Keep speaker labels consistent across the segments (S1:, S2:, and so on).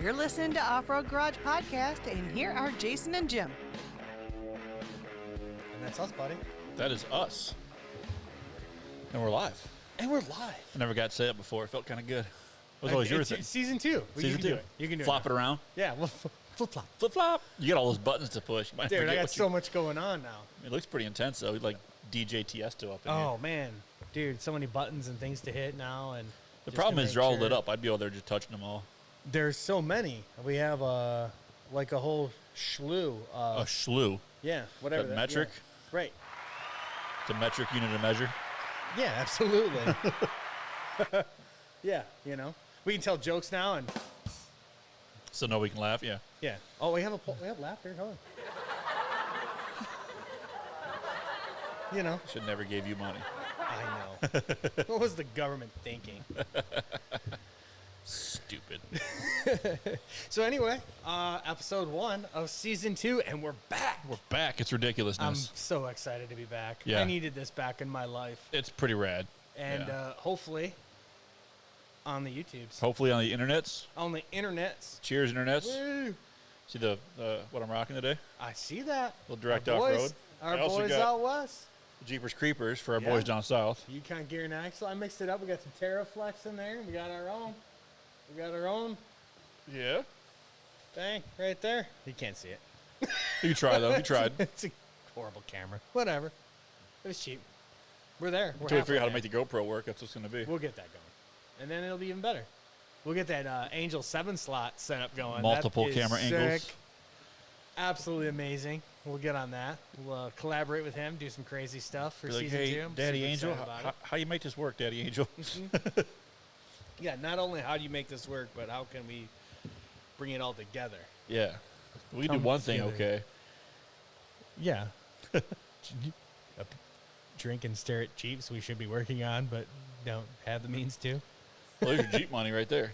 S1: You're listening to Off-Road Garage Podcast, and here are Jason and Jim.
S2: And that's us, buddy.
S3: That is us. And we're live.
S2: I
S3: never got to say that before. It felt kind of good. It was always your thing.
S2: Season 2.
S3: Season 2.
S2: Do it. You can do
S3: Flop it around.
S2: Yeah, well, flip-flop.
S3: Flip-flop. You got all those buttons to push.
S2: Dude, I got so much going on now.
S3: It looks pretty intense, though. Like DJ Tiesto up in here.
S2: Oh, man. Dude, so many buttons and things to hit now. And
S3: the problem is they're all lit up. I'd be over there just touching them all.
S2: There's so many. We have like a whole slew.
S3: A slew?
S2: Yeah, whatever.
S3: That metric?
S2: Yeah. Right.
S3: It's a metric unit of measure?
S2: Yeah, absolutely. Yeah, you know. We can tell jokes now and...
S3: So nobody can laugh? Yeah.
S2: Yeah. Oh, we have laughter. Hold on. You know.
S3: Should never gave you money.
S2: I know. What was the government thinking?
S3: Stupid.
S2: So anyway, episode 1 of season 2, and we're back.
S3: We're back. It's ridiculousness.
S2: I'm so excited to be back.
S3: Yeah.
S2: I needed this back in my life.
S3: It's pretty rad.
S2: And
S3: yeah.
S2: Hopefully on the YouTubes.
S3: Hopefully on the internets.
S2: On the internets.
S3: Cheers, internets.
S2: Woo.
S3: See the what I'm rocking today?
S2: I see that.
S3: A little direct off-road.
S2: Our boys out west.
S3: Jeepers Creepers for our boys down south.
S2: Yukon Gear and Axle. I mixed it up. We got some TerraFlex in there. We got our own.
S3: Yeah.
S2: Bang, right there. You can't see it.
S3: You can try, though. You tried.
S2: It's a horrible camera. Whatever. It was cheap. We're there.
S3: Until we figure out how to make the GoPro work, that's what's going to be.
S2: We'll get that going. And then it'll be even better. We'll get that Angel 7 slot set up going.
S3: Multiple camera
S2: sick.
S3: angles.
S2: Absolutely amazing. We'll get on that. We'll collaborate with him, do some crazy stuff for season 2. I'm
S3: Daddy
S2: super
S3: Angel,
S2: excited about
S3: how you make this work, Daddy Angel?
S2: Yeah, not only how do you make this work, but how can we bring it all together?
S3: Yeah. We can do one thing okay.
S2: Yeah. Drink and stare at Jeeps we should be working on, but don't have the means to.
S3: Well, there's your Jeep money right there.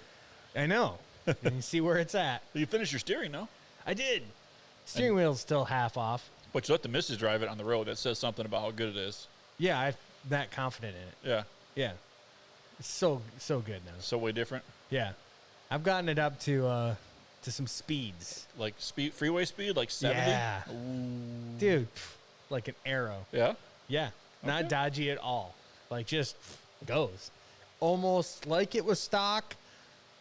S2: I know. And you see where it's at.
S3: You finished your steering, no?
S2: I did. Steering wheel's still half off.
S3: But you let the missus drive it on the road. That says something about how good it is.
S2: Yeah, I'm that confident in it.
S3: Yeah.
S2: Yeah. It's so good now.
S3: So way different.
S2: Yeah. I've gotten it up to some speeds.
S3: Like freeway speed, like 70?
S2: Yeah.
S3: Ooh.
S2: Dude, like an arrow.
S3: Yeah?
S2: Yeah.
S3: Okay.
S2: Not dodgy at all. Like just goes. Almost like it was stock,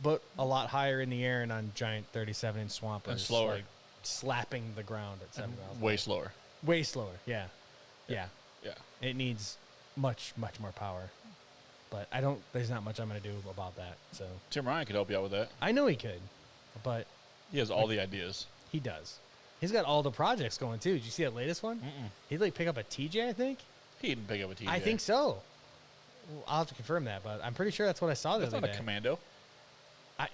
S2: but a lot higher in the air and on giant 37-inch swampers.
S3: And slower.
S2: Like slapping the ground at 7 miles.
S3: Way slower.
S2: Way slower. Yeah. Yeah.
S3: Yeah.
S2: It needs much more power. But there's not much I'm going to do about that. So
S3: Tim Ryan could help you out with that.
S2: I know he could, but
S3: He has all the ideas.
S2: he does. He's got all the projects going too. Did you see that latest one?
S3: Mm-mm.
S2: He'd like pick up a TJ, I think.
S3: He didn't pick up a TJ.
S2: I think so. Well, I'll have to confirm that, but I'm pretty sure that's what I saw the
S3: That's
S2: other
S3: not
S2: day.
S3: a Commando.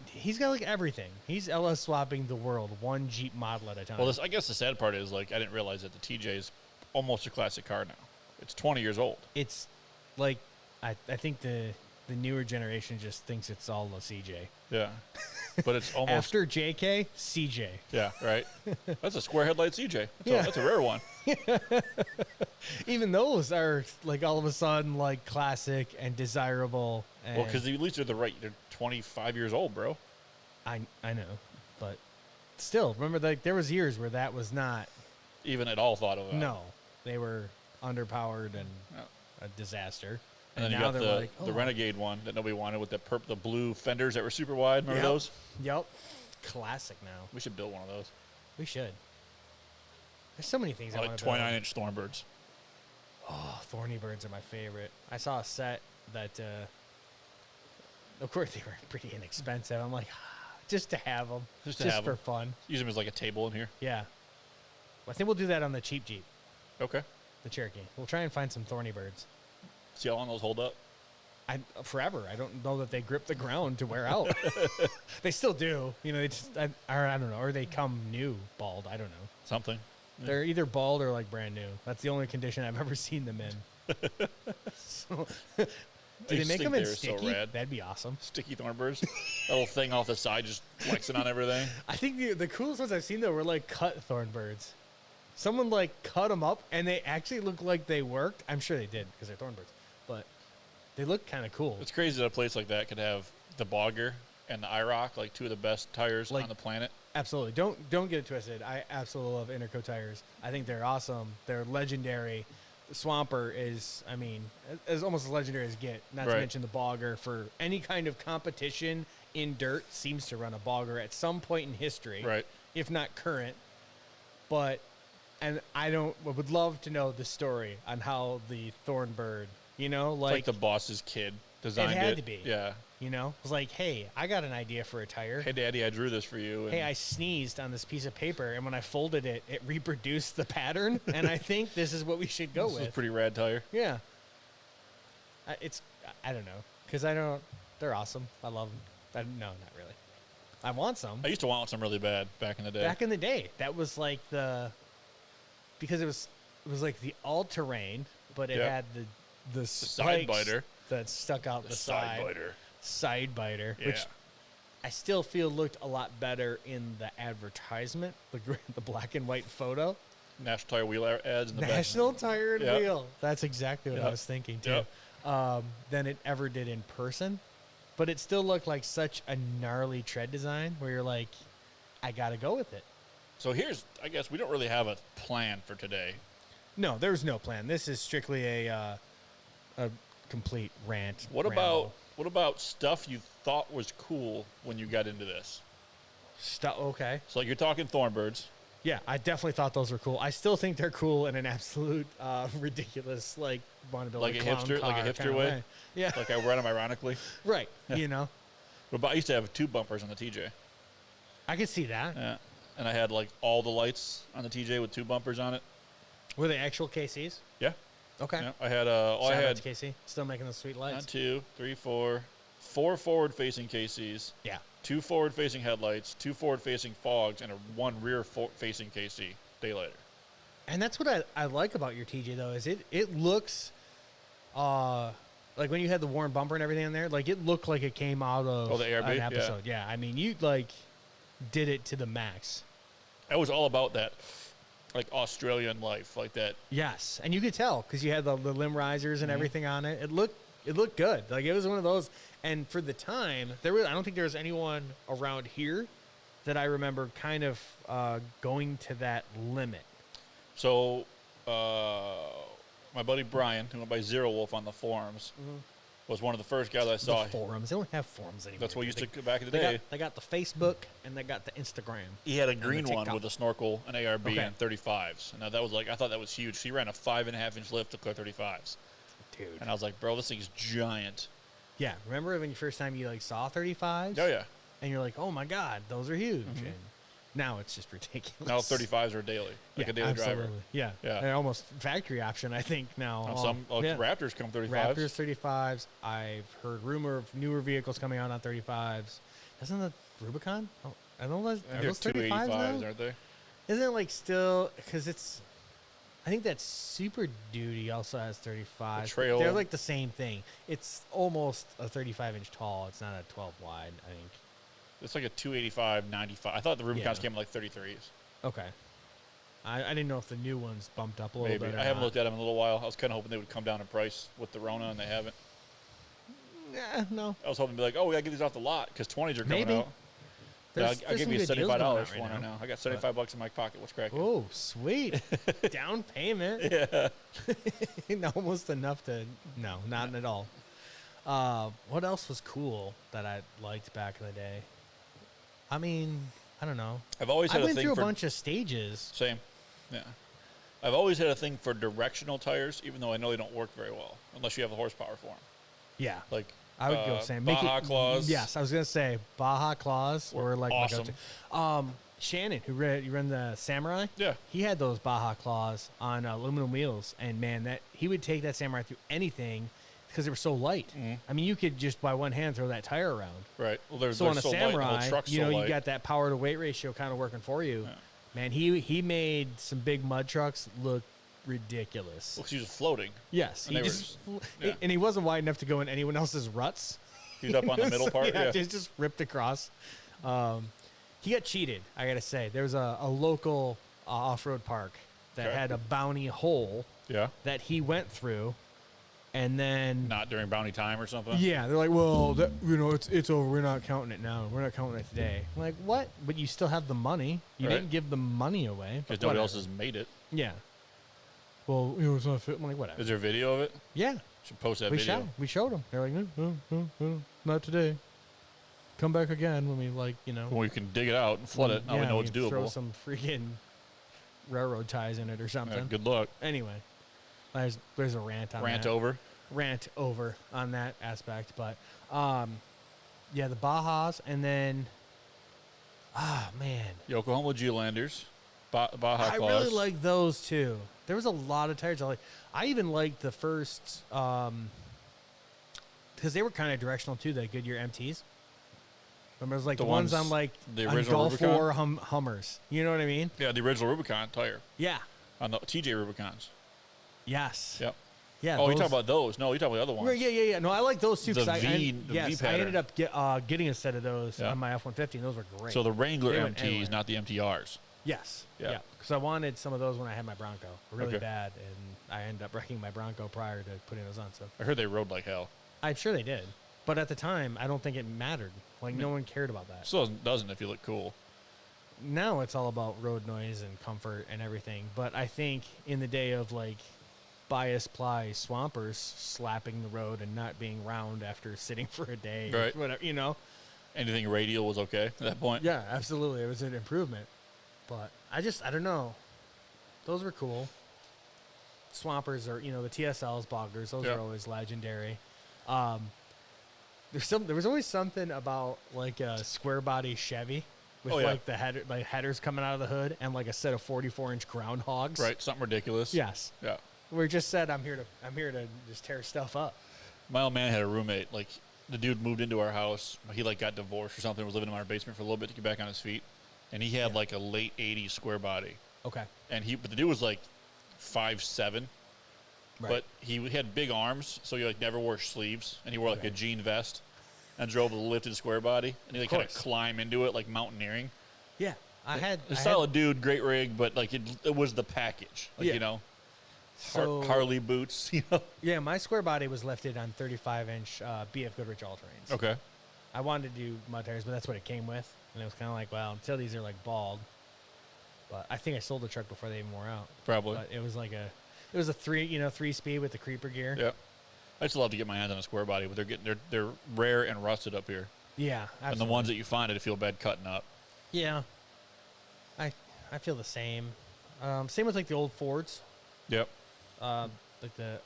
S2: He's got like everything. He's LS swapping the world, one Jeep model at a time.
S3: Well, I guess the sad part is, like, I didn't realize that the TJ is almost a classic car now. It's 20 years old.
S2: It's like I think the newer generation just thinks it's all a CJ.
S3: Yeah. But it's almost...
S2: After JK, CJ.
S3: Yeah, right? That's a square headlight CJ.
S2: Yeah.
S3: That's a rare one.
S2: Even those are like all of a sudden like classic and desirable. And
S3: Well, because at least they're 25 years old, bro.
S2: I know, but still, remember like there was years where that was not.
S3: Even at all thought of that.
S2: No, they were underpowered and
S3: No.
S2: a disaster.
S3: And then
S2: now
S3: you got
S2: they're like,
S3: the Renegade one that nobody wanted with the blue fenders that were super wide. Remember those?
S2: Yep. Classic now.
S3: We should build one of those.
S2: We should. There's so many things I
S3: Like
S2: want to build.
S3: 29-inch Thornbirds.
S2: Oh, Thorny Birds are my favorite. I saw a set that, of course, they were pretty inexpensive. I'm like, just to have them.
S3: Just to have
S2: for
S3: 'em.
S2: fun.
S3: Use them as like a table in here.
S2: Yeah. I think we'll do that on the cheap Jeep,
S3: Okay.
S2: the Cherokee. We'll try and find some Thorny Birds.
S3: See how long those hold up?
S2: Forever. I don't know that they grip the ground to wear out. They still do. You know, they just, I don't know. Or they come new bald. I don't know.
S3: Something.
S2: They're either bald or like brand new. That's the only condition I've ever seen them in. So, do they make them in sticky?
S3: So rad.
S2: That'd be awesome.
S3: Sticky Thornbirds. That little thing off the side just flexing on everything.
S2: I think the coolest ones I've seen though were like cut Thornbirds. Someone like cut them up and they actually look like they worked. I'm sure they did because they're Thornbirds, but they look kind of cool.
S3: It's crazy that a place like that could have the bogger and the IROC, like two of the best tires
S2: Like-
S3: on the planet.
S2: Absolutely. Don't get it twisted. I absolutely love Interco tires. I think they're awesome. They're legendary. The Swamper is, I mean, as almost as legendary as get. Not to
S3: Right.
S2: mention the Bogger for any kind of competition in dirt seems to run a Bogger at some point in history,
S3: Right.
S2: if not current. But, and I would love to know the story on how the Thornbird, you know,
S3: It's
S2: like,
S3: like the boss's kid designed it.
S2: had to be.
S3: Yeah.
S2: you know, it was like, hey, I got an idea for a tire.
S3: Hey, Daddy, I drew this for you. And
S2: Hey, I sneezed on this piece of paper, and when I folded it, it reproduced the pattern, and I think this is what we should go
S3: this is a
S2: with.
S3: pretty rad tire.
S2: Yeah. I don't know, because they're awesome. I love them. No, not really. I want some.
S3: I used to want some really bad back in the day.
S2: Back in the day, that was like because it was like the all-terrain, but it
S3: Yep.
S2: had the
S3: side
S2: spikes
S3: biter.
S2: that stuck out the
S3: side
S2: side.
S3: biter.
S2: Side biter,
S3: Yeah.
S2: which I still feel looked a lot better in the advertisement, the black and white photo.
S3: National Tire Wheel ads in the
S2: National Tire and
S3: Yep.
S2: Wheel. That's exactly what I
S3: Yep.
S2: was thinking too.
S3: Yep.
S2: Than it ever did in person, but it still looked like such a gnarly tread design where you're like, I gotta go with it.
S3: So I guess we don't really have a plan for today.
S2: No, there's no plan. This is strictly a complete rant.
S3: What about stuff you thought was cool when you got into this?
S2: stuff? Okay.
S3: So like you're talking Thornbirds.
S2: Yeah, I definitely thought those were cool. I still think they're cool in an absolute ridiculous, like, want to build
S3: Like a
S2: clown
S3: hipster- like a
S2: car
S3: hipster
S2: kinda
S3: way?
S2: Yeah,
S3: Like I read them ironically.
S2: right. You know,
S3: What about I used to have 2 bumpers on the TJ.
S2: I could see that.
S3: Yeah. And I had like all the lights on the TJ with 2 bumpers on it.
S2: Were they actual KCs?
S3: Yeah.
S2: Okay.
S3: Yeah. I had
S2: Shout
S3: I
S2: out
S3: had
S2: to KC. Still making those sweet lights.
S3: 4 forward-facing KCs,
S2: Yeah.
S3: 2 forward-facing headlights, 2 forward-facing fogs, and 1 rear-facing KC daylighter.
S2: And that's what I like about your TJ though, is it looks like when you had the worn bumper and everything in there, like it looked like it came out of
S3: the ARB?
S2: an
S3: Yeah.
S2: episode. Yeah. I mean, you like did it to the max.
S3: I was all about that, like Australian life, like that.
S2: Yes, and you could tell because you had the limb risers and
S3: Mm-hmm.
S2: everything on it. It looked good. Like it was one of those. And for the time, I don't think there was anyone around here that I remember kind of going to that limit.
S3: So, my buddy Brian, who went by Zero Wolf on the forums, was one of the first guys I saw.
S2: The forums. They don't have forums anymore.
S3: That's what used
S2: They-
S3: to back in the
S2: They
S3: day.
S2: got the Facebook and they got the Instagram.
S3: He had a
S2: the
S3: green one
S2: TikTok.
S3: with a snorkel, an ARB,
S2: Okay.
S3: and 35s. Now that was like I thought that was huge. He ran a 5.5-inch lift to clear 35s,
S2: Dude.
S3: and I was like, bro, this thing's giant.
S2: Yeah. Remember when you first time you like saw 35s?
S3: Oh yeah.
S2: And you're like, oh my God, those are huge. And now it's just ridiculous.
S3: Now 35s are daily, like a daily
S2: absolutely.
S3: driver.
S2: Yeah.
S3: Yeah.
S2: They're almost factory option, I think, now.
S3: On some
S2: yeah.
S3: Raptors come 35s.
S2: Raptors 35s. I've heard rumor of newer vehicles coming out on 35s. Isn't the Rubicon? Oh, are those
S3: They're
S2: 35s
S3: 285s,
S2: now?
S3: aren't they?
S2: Isn't it like still, because it's, I think that Super Duty also has 35s.
S3: The Trail-
S2: They're like the same thing. It's almost a 35-inch tall. It's not a 12 wide, I think.
S3: It's like a 285, 95. I thought the Rubicons
S2: Yeah.
S3: came in like 33s.
S2: Okay. I didn't know if the new ones bumped up a little
S3: Maybe.
S2: bit. or
S3: I haven't
S2: not.
S3: looked at them in a little while. I was kind of hoping they would come down in price with the Rona, and they haven't.
S2: No.
S3: I was hoping to be like, oh, we got to get these off the lot because 20s are coming
S2: Maybe.
S3: out. Yeah,
S2: There's
S3: I'll give
S2: some
S3: you
S2: good deals going
S3: $75
S2: on
S3: for
S2: right
S3: one
S2: now.
S3: right now. I got $75 in my pocket. What's cracking?
S2: Oh, sweet. Down payment.
S3: Yeah.
S2: Almost enough to, no, not at all. What else was cool that I liked back in the day? I mean, I don't know.
S3: I've always
S2: I
S3: had a
S2: went
S3: thing
S2: through a
S3: for
S2: bunch of stages.
S3: same. Yeah. I've always had a thing for directional tires, even though I know they don't work very well unless you have the horsepower for them.
S2: Yeah.
S3: Like
S2: I would go same.
S3: Baja Claws.
S2: Yes, I was gonna say Baja Claws
S3: Were
S2: were like
S3: awesome.
S2: my go-to. Shannon, who ran the Samurai,
S3: Yeah.
S2: he had those Baja Claws on aluminum wheels, and man, that he would take that Samurai through anything because they were so light. I mean, you could just by one hand throw that tire around.
S3: Right. Well, they're
S2: So
S3: they're
S2: on a
S3: so light, the whole
S2: Samurai,
S3: truck's
S2: you
S3: so
S2: know,
S3: light.
S2: you got that power to weight ratio kind of working for you.
S3: Yeah.
S2: Man, he made some big mud trucks look ridiculous.
S3: Well, 'cause he was floating.
S2: Yes,
S3: And
S2: he
S3: they were
S2: just
S3: yeah.
S2: and he wasn't wide enough to go in anyone else's ruts.
S3: He was up on the middle part. Yeah.
S2: just ripped across. He got cheated, I gotta say. There was a local off-road park that
S3: Okay.
S2: had a bounty hole
S3: Yeah.
S2: that he went through And then
S3: Not during bounty time or something.
S2: yeah, they're like, well, it's over. We're not counting it now. We're not counting it today. I'm like, what? But you still have the money. You
S3: Right.
S2: didn't give the money away.
S3: Because
S2: but
S3: nobody
S2: whatever.
S3: else has made it.
S2: Yeah. Well, it's not fit. I'm like, whatever.
S3: Is there video of it?
S2: Yeah.
S3: Should post that
S2: We
S3: video.
S2: We showed them. They're like, no, not today. Come back again when we
S3: When we can dig it out and flood it. Now we know it's doable.
S2: Throw some freaking railroad ties in it or something.
S3: Yeah, good luck.
S2: Anyway, there's a rant on
S3: Rant
S2: that.
S3: over.
S2: On that aspect, but yeah, the Bajas, and then man,
S3: Yokohama Geolanders. Baja
S2: I
S3: Claws.
S2: really like those too. There was a lot of tires I even liked the first because they were kind of directional too. The Goodyear MTs. Remember, it was like the ones on
S3: the
S2: on
S3: original
S2: Gulf
S3: Rubicon?
S2: War Hummers. You know what I mean?
S3: Yeah, the original Rubicon tire
S2: Yeah.
S3: on the TJ Rubicons.
S2: Yes.
S3: Yep.
S2: Yeah.
S3: Oh, you talking about those? No, you talking about the other ones.
S2: Yeah. No, I like those too.
S3: The
S2: 'cause I
S3: V
S2: I ended
S3: pattern.
S2: up getting a set of those
S3: Yeah.
S2: on my F-150, and those were great.
S3: So the Wrangler
S2: They went
S3: MTs,
S2: anywhere.
S3: not the MTRs.
S2: Yes.
S3: Yeah.
S2: Yeah. Because I wanted some of those when I had my Bronco really
S3: Okay.
S2: bad, and I ended up wrecking my Bronco prior to putting those on. So
S3: I heard they rode like hell.
S2: I'm sure they did, but at the time, I don't think it mattered. Like no one cared about that.
S3: Still doesn't if you look cool.
S2: Now it's all about road noise and comfort and everything. But I think in the day of bias ply swampers slapping the road and not being round after sitting for a day, or
S3: Right.
S2: whatever,
S3: Anything radial was okay at that point.
S2: Yeah, absolutely. It was an improvement. But I don't know. Those were cool. Swampers are, the TSLs, boggers, those
S3: Yeah.
S2: are always legendary. There was always something about a square body Chevy with
S3: Oh, yeah.
S2: the headers coming out of the hood and a set of 44-inch groundhogs.
S3: Right, something ridiculous.
S2: Yes.
S3: Yeah.
S2: We just said I'm here to just tear stuff up.
S3: My old man had a roommate. The dude moved into our house. He got divorced or something. Was living in our basement for a little bit to get back on his feet, and he had a late '80s square body.
S2: Okay.
S3: And but the dude was 5'7",
S2: Right.
S3: but he had big arms, so he never wore sleeves, and he wore
S2: Okay.
S3: a jean vest, and drove a lifted square body, and he kind of
S2: course.
S3: climb into it like mountaineering.
S2: Yeah.
S3: A solid dude, great rig, but it was the package,
S2: Yeah. So
S3: Harley boots,
S2: yeah, my square body was lifted on 35-inch BF Goodrich all-terrains.
S3: Okay.
S2: I wanted to do mud tires, but that's what it came with, and it was kind of well, until these are bald. But I think I sold the truck before they even wore out.
S3: Probably.
S2: But it was a 3-speed with the creeper gear.
S3: Yeah. I just love to get my hands on a square body, but they're rare and rusted up here.
S2: Yeah, absolutely.
S3: And the ones that you find, I feel bad cutting up.
S2: Yeah. I feel the same. Same with the old Fords.
S3: Yep.
S2: The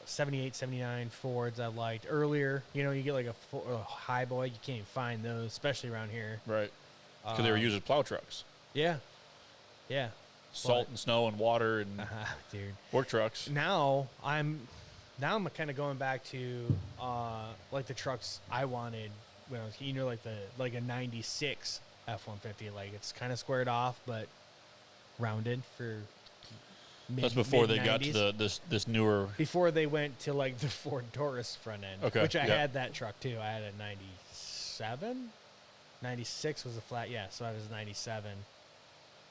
S2: 78, 79 Fords I liked earlier. You get a high boy. You can't even find those, especially around here.
S3: Right. Because they were used as plow trucks.
S2: Yeah. Yeah.
S3: Salt and snow and water and
S2: Dude.
S3: work trucks.
S2: Now I'm kind of going back to the trucks I wanted when I was a 96 F-150. It's kind of squared off but rounded for
S3: That's before they got
S2: mid-90s.
S3: to this newer.
S2: Before they went to the Ford Taurus front end,
S3: Okay,
S2: which I
S3: yeah.
S2: had that truck too. I had a 97, 96 was a flat. Yeah, so I was 97.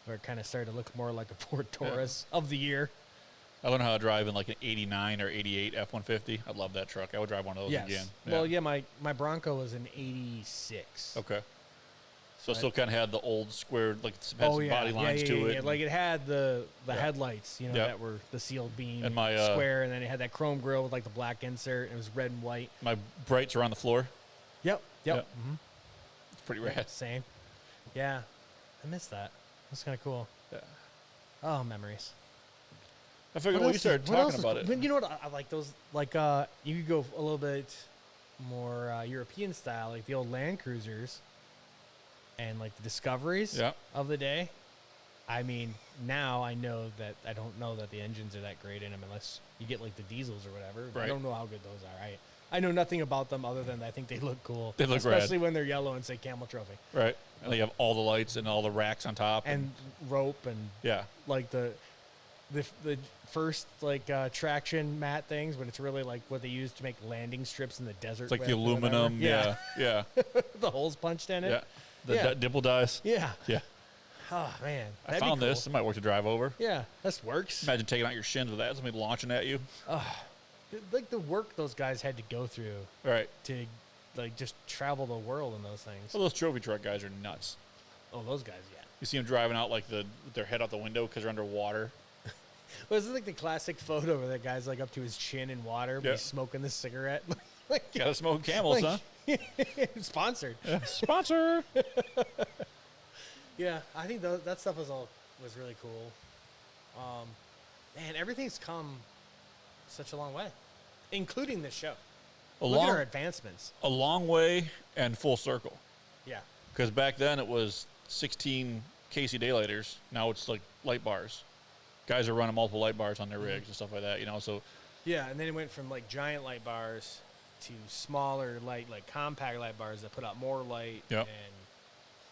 S2: Where it kind of started to look more like a Ford Taurus of the year.
S3: I learned how to drive in an 89 or 88 F-150. I love that truck. I would drive one of those
S2: Yes.
S3: again.
S2: Well, yeah, my Bronco was an 86.
S3: Okay. So it
S2: Right.
S3: still kind of had the old square, had some body lines
S2: yeah,
S3: to it.
S2: yeah. It had the headlights,
S3: Yep.
S2: that were the sealed beam
S3: And my,
S2: square, and then it had that chrome grille with the black insert. And it was red and white.
S3: My brights are on the floor.
S2: Yep.
S3: Yep.
S2: Mm-hmm.
S3: It's pretty rad.
S2: Same. Yeah, I miss that. That's kind of cool.
S3: Yeah.
S2: Oh, memories.
S3: I figured when you started talking about it.
S2: You know what? I like those. You could go a little bit more European style, the old Land Cruisers, and the Discoveries
S3: Yeah.
S2: of the day. I mean, now I don't know that the engines are that great in them unless you get the diesels or whatever.
S3: Right.
S2: I don't know how good those are. I know nothing about them other than I think they look cool.
S3: They look
S2: especially when they're yellow and say Camel Trophy
S3: Right. And they have all the lights and all the racks on top.
S2: and rope and
S3: yeah.
S2: the first traction mat things, but it's really what they use to make landing strips in the desert.
S3: It's like the
S2: with or whatever.
S3: aluminum. Yeah. Yeah.
S2: The holes punched in it.
S3: Yeah. The
S2: Yeah.
S3: dipple dies.
S2: Yeah.
S3: Yeah.
S2: Oh man,
S3: I
S2: that'd be
S3: found this.
S2: cool.
S3: It might work to drive over.
S2: Yeah, this works.
S3: Imagine taking out your shins with that. Somebody launching at you.
S2: like the work those guys had to go through
S3: Right.
S2: to like just travel the world in those things.
S3: Well, those trophy truck guys are nuts.
S2: Oh, those guys, yeah.
S3: You see them driving out like with their head out the window because they're underwater.
S2: Well, this is like the classic photo where that guy's like up to his chin in water, but
S3: Yeah.
S2: he's smoking the cigarette. Like,
S3: Gotta smoke camels, huh?
S2: Sponsored.
S3: Sponsor.
S2: Yeah, I think that stuff was really cool. Man, everything's come such a long way, including this show. Look at our advancements.
S3: A long way and full circle.
S2: Yeah.
S3: Because back then it was 16 KC daylighters. Now it's like light bars. Guys are running multiple light bars on their rigs and stuff like that. So
S2: Yeah, and then it went from like giant light bars to smaller like compact light bars that put out more light.
S3: Yep.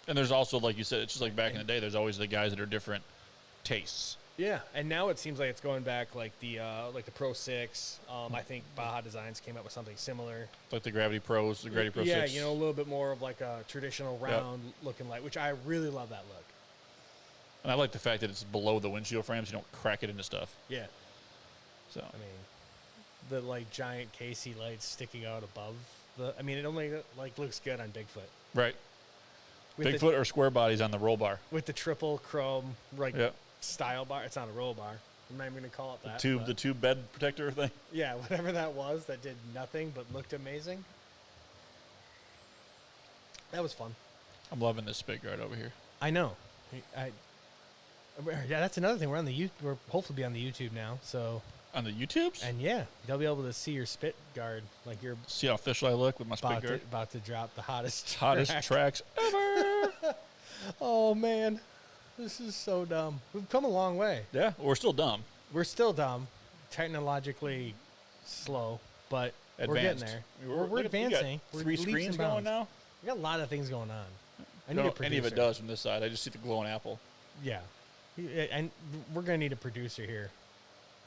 S3: And there's also, like you said, it's just like back in the day. There's always the guys that are different tastes.
S2: Yeah, and now it seems like it's going back like the Pro 6. I think Baja Designs came up with something similar.
S3: Like the Gravity Pros, the Gravity Pro 6.
S2: Yeah, a little bit more of like a traditional round looking light, which I really love that look.
S3: And I like the fact that it's below the windshield frames. You don't crack it into stuff.
S2: Yeah.
S3: So
S2: I mean, the like giant KC lights sticking out above it only like looks good on Bigfoot.
S3: right.
S2: With
S3: Bigfoot or square bodies on the roll bar.
S2: with the triple chrome style bar. It's not a roll bar. I'm not even gonna call it that.
S3: The tube bed protector thing.
S2: Yeah, whatever that was that did nothing but looked amazing. That was fun.
S3: I'm loving this spit guard over here.
S2: I know. Yeah, that's another thing. We're hopefully be on the YouTube now. So
S3: On the YouTubes?
S2: and yeah, they'll be able to see your spit guard like you're
S3: See how official I look with my spit guard?
S2: about to drop the hottest
S3: Hottest
S2: track.
S3: tracks ever.
S2: Oh man, this is so dumb. We've come a long way.
S3: Yeah, we're still dumb.
S2: We're still dumb, technologically slow, but
S3: Advanced.
S2: we're getting there. We're
S3: We got
S2: advancing. We're
S3: 3
S2: leaps
S3: screens
S2: and
S3: going
S2: bounds.
S3: now.
S2: We got a lot of things going on. I
S3: I
S2: need
S3: don't
S2: a
S3: know
S2: producer.
S3: any of it does from this side. I just see the glowing apple.
S2: Yeah, and we're gonna need a producer here.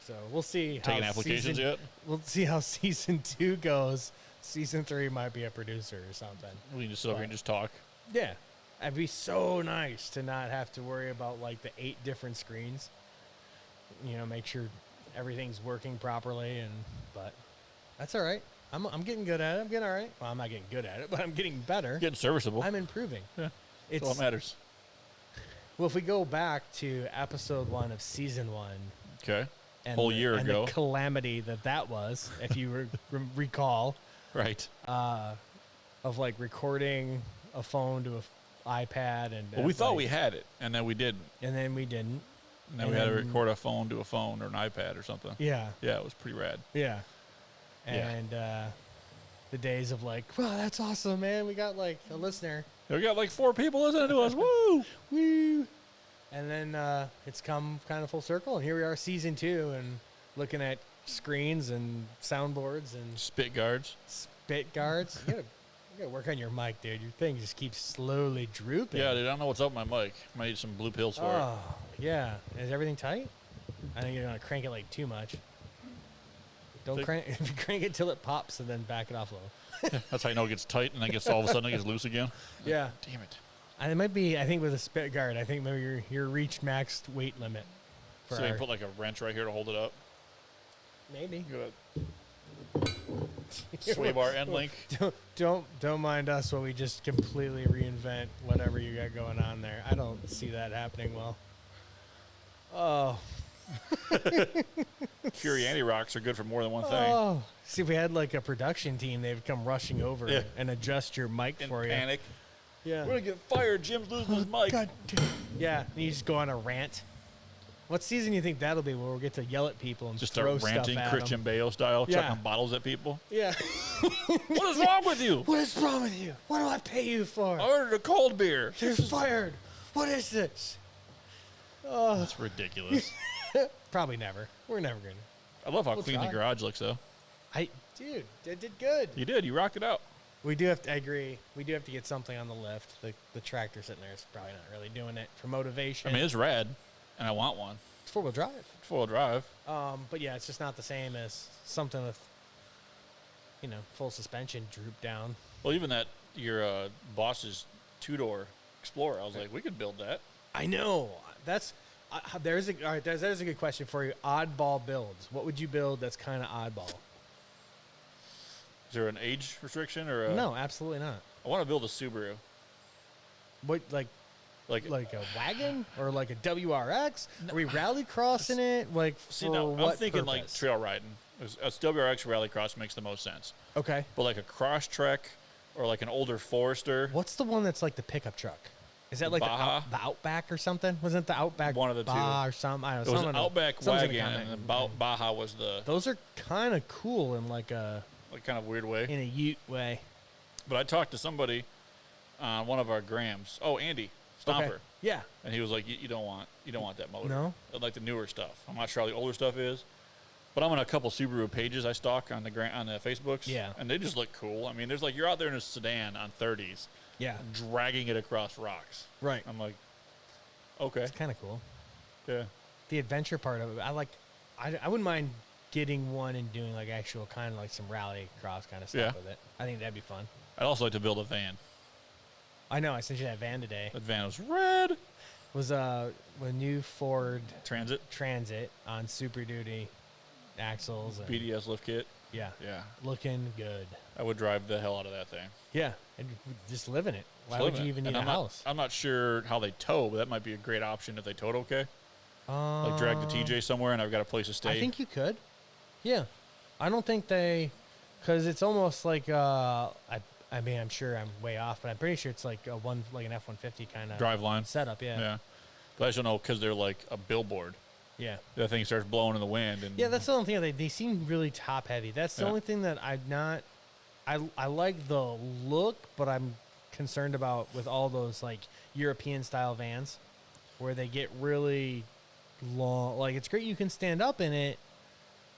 S2: So we'll see.
S3: Taking
S2: how
S3: applications
S2: season,
S3: yet?
S2: We'll see how season 2 goes. Season 3 might be a producer or something.
S3: We can just sit over here and just talk.
S2: Yeah, it'd be so nice to not have to worry about like the 8 different screens. Make sure everything's working properly, but that's all right. I'm getting good at it. I'm getting all right. Well, I'm not getting good at it, but I'm getting better.
S3: Getting serviceable.
S2: I'm improving.
S3: Yeah,
S2: It's
S3: that's all that matters.
S2: Well, if we go back to episode 1 of season 1,
S3: Okay.
S2: and
S3: Whole year
S2: and
S3: ago.
S2: the calamity that was, if you recall,
S3: Right.
S2: of like recording a phone to an iPad, and
S3: Well, we thought we had it, and then we didn't.
S2: and then we didn't.
S3: And then
S2: And
S3: we had to
S2: then-
S3: record a phone to a phone or an iPad or something.
S2: Yeah,
S3: Yeah, it was pretty rad.
S2: yeah,
S3: Yeah.
S2: and the days of like, wow, that's awesome, man. We got like a listener.
S3: We got like 4 people listening to us. Woo!
S2: Woo! And then it's come kind of full circle, and here we are, season 2, and looking at screens and soundboards and
S3: Spit guards.
S2: spit guards. You gotta work on your mic, dude. Your thing just keeps slowly drooping.
S3: Yeah, dude, I don't know what's up with my mic. Might need some blue pills for
S2: Oh, yeah. Is everything tight? I think you're gonna crank it like too much. Don't
S3: Think-
S2: crank. If you crank it till it pops, and then back it off low.
S3: it. That's how you know it gets tight, and then all of a sudden it gets loose again.
S2: Yeah.
S3: Damn it.
S2: And it might be. I think with a spit guard, I think maybe you're reached max weight limit. For
S3: So you
S2: our-
S3: put like a wrench right here to hold it up.
S2: maybe.
S3: You got a sway bar end link.
S2: Don't mind us while we just completely reinvent whatever you got going on there. I don't see that happening well. Oh.
S3: Curianity rocks are good for more than one thing.
S2: Oh. See, if we had like a production team, they'd come rushing over
S3: Yeah.
S2: and adjust your mic
S3: In
S2: for
S3: panic.
S2: you. Yeah.
S3: We're gonna get fired. Jim's losing his mic.
S2: God damn. Yeah, and you just go on a rant. What season do you think that'll be where we'll get to yell at people and
S3: Just
S2: throw
S3: start ranting
S2: stuff at
S3: Christian Bale style,
S2: Yeah.
S3: chucking bottles at people.
S2: them? Yeah.
S3: What is wrong with you?
S2: What is wrong with you? What do I pay you for?
S3: I ordered a cold beer.
S2: You're fired. What is this? Oh,
S3: That's ridiculous.
S2: probably never. We're never gonna.
S3: I love how
S2: We'll
S3: clean
S2: try.
S3: the garage looks, though.
S2: Dude, that did good.
S3: You did. You rocked it out.
S2: We do have to. I agree. We do have to get something on the lift. The tractor sitting there is probably not really doing it for motivation.
S3: I mean, it's rad, and I want one.
S2: it's 4-wheel drive.
S3: It's 4-wheel drive.
S2: But yeah, it's just not the same as something with, full suspension droop down.
S3: Well, even that your boss's 2-door Explorer, I was like, we could build that.
S2: I know. That's all right. There's a good question for you. Oddball builds. What would you build that's kind of oddball?
S3: Is there an age restriction or a,
S2: No, absolutely not.
S3: I want to build a Subaru.
S2: What, like a wagon or like a WRX? Are we rally crossing it? Like,
S3: See,
S2: for
S3: no,
S2: what
S3: I'm thinking like
S2: purpose?
S3: trail riding. A WRX rallycross makes the most sense.
S2: Okay.
S3: But like a cross trek or like an older Forester.
S2: What's the one that's like the pickup truck? Is that
S3: The
S2: like
S3: Baja?
S2: the Outback or something? Wasn't it the Outback
S3: One of the two.
S2: Baja or something? I don't
S3: It
S2: know.
S3: was
S2: someone-
S3: an Outback
S2: someone's in the
S3: wagon,
S2: comment.
S3: and the Baja was the
S2: Those are kind of cool in like a
S3: kind of weird way.
S2: in a Ute way.
S3: But I talked to somebody on one of our grams. Oh, Andy Stomper,
S2: Okay. Yeah.
S3: and he was like, "You don't want that motor.
S2: No?
S3: Like the newer stuff. I'm not sure how the older stuff is, but I'm on a couple Subaru pages I stalk on the Facebooks.
S2: Yeah.
S3: and they just look cool. I mean, there's like you're out there in a sedan on 30s,
S2: Yeah.
S3: dragging it across rocks.
S2: Right.
S3: I'm like, okay,
S2: It's kind of cool.
S3: yeah.
S2: The adventure part of it, I wouldn't mind getting one and doing like actual kind of like some rally cross kind of stuff
S3: Yeah.
S2: with it. I think that'd be fun.
S3: I'd also like to build a van.
S2: I know. I sent you that van today.
S3: That van was red.
S2: It was a new Ford
S3: Transit,
S2: Transit on Super Duty axles. And,
S3: BDS lift kit.
S2: yeah.
S3: Yeah,
S2: Looking good.
S3: I would drive the hell out of that thing.
S2: Yeah. And just live in it. Why
S3: Just
S2: would
S3: living
S2: you
S3: it.
S2: even
S3: And
S2: need a
S3: I'm
S2: house?
S3: I'm not sure how they tow, but that might be a great option if they towed okay. Like drag the TJ somewhere, and I've got a place to stay.
S2: I think you could. Yeah. I don't think because it's almost like I mean, I'm sure I'm way off, but I'm pretty sure it's like an F-150 kind of
S3: drive line.
S2: setup. Yeah.
S3: Yeah, but I just don't know because they're like a billboard.
S2: Yeah.
S3: That thing starts blowing in the wind, and
S2: Yeah, that's the only thing. They seem really top heavy. That's the
S3: Yeah.
S2: only thing that I'm not. I like the look, but I'm concerned about with all those like European style vans, where they get really long. Like it's great you can stand up in it,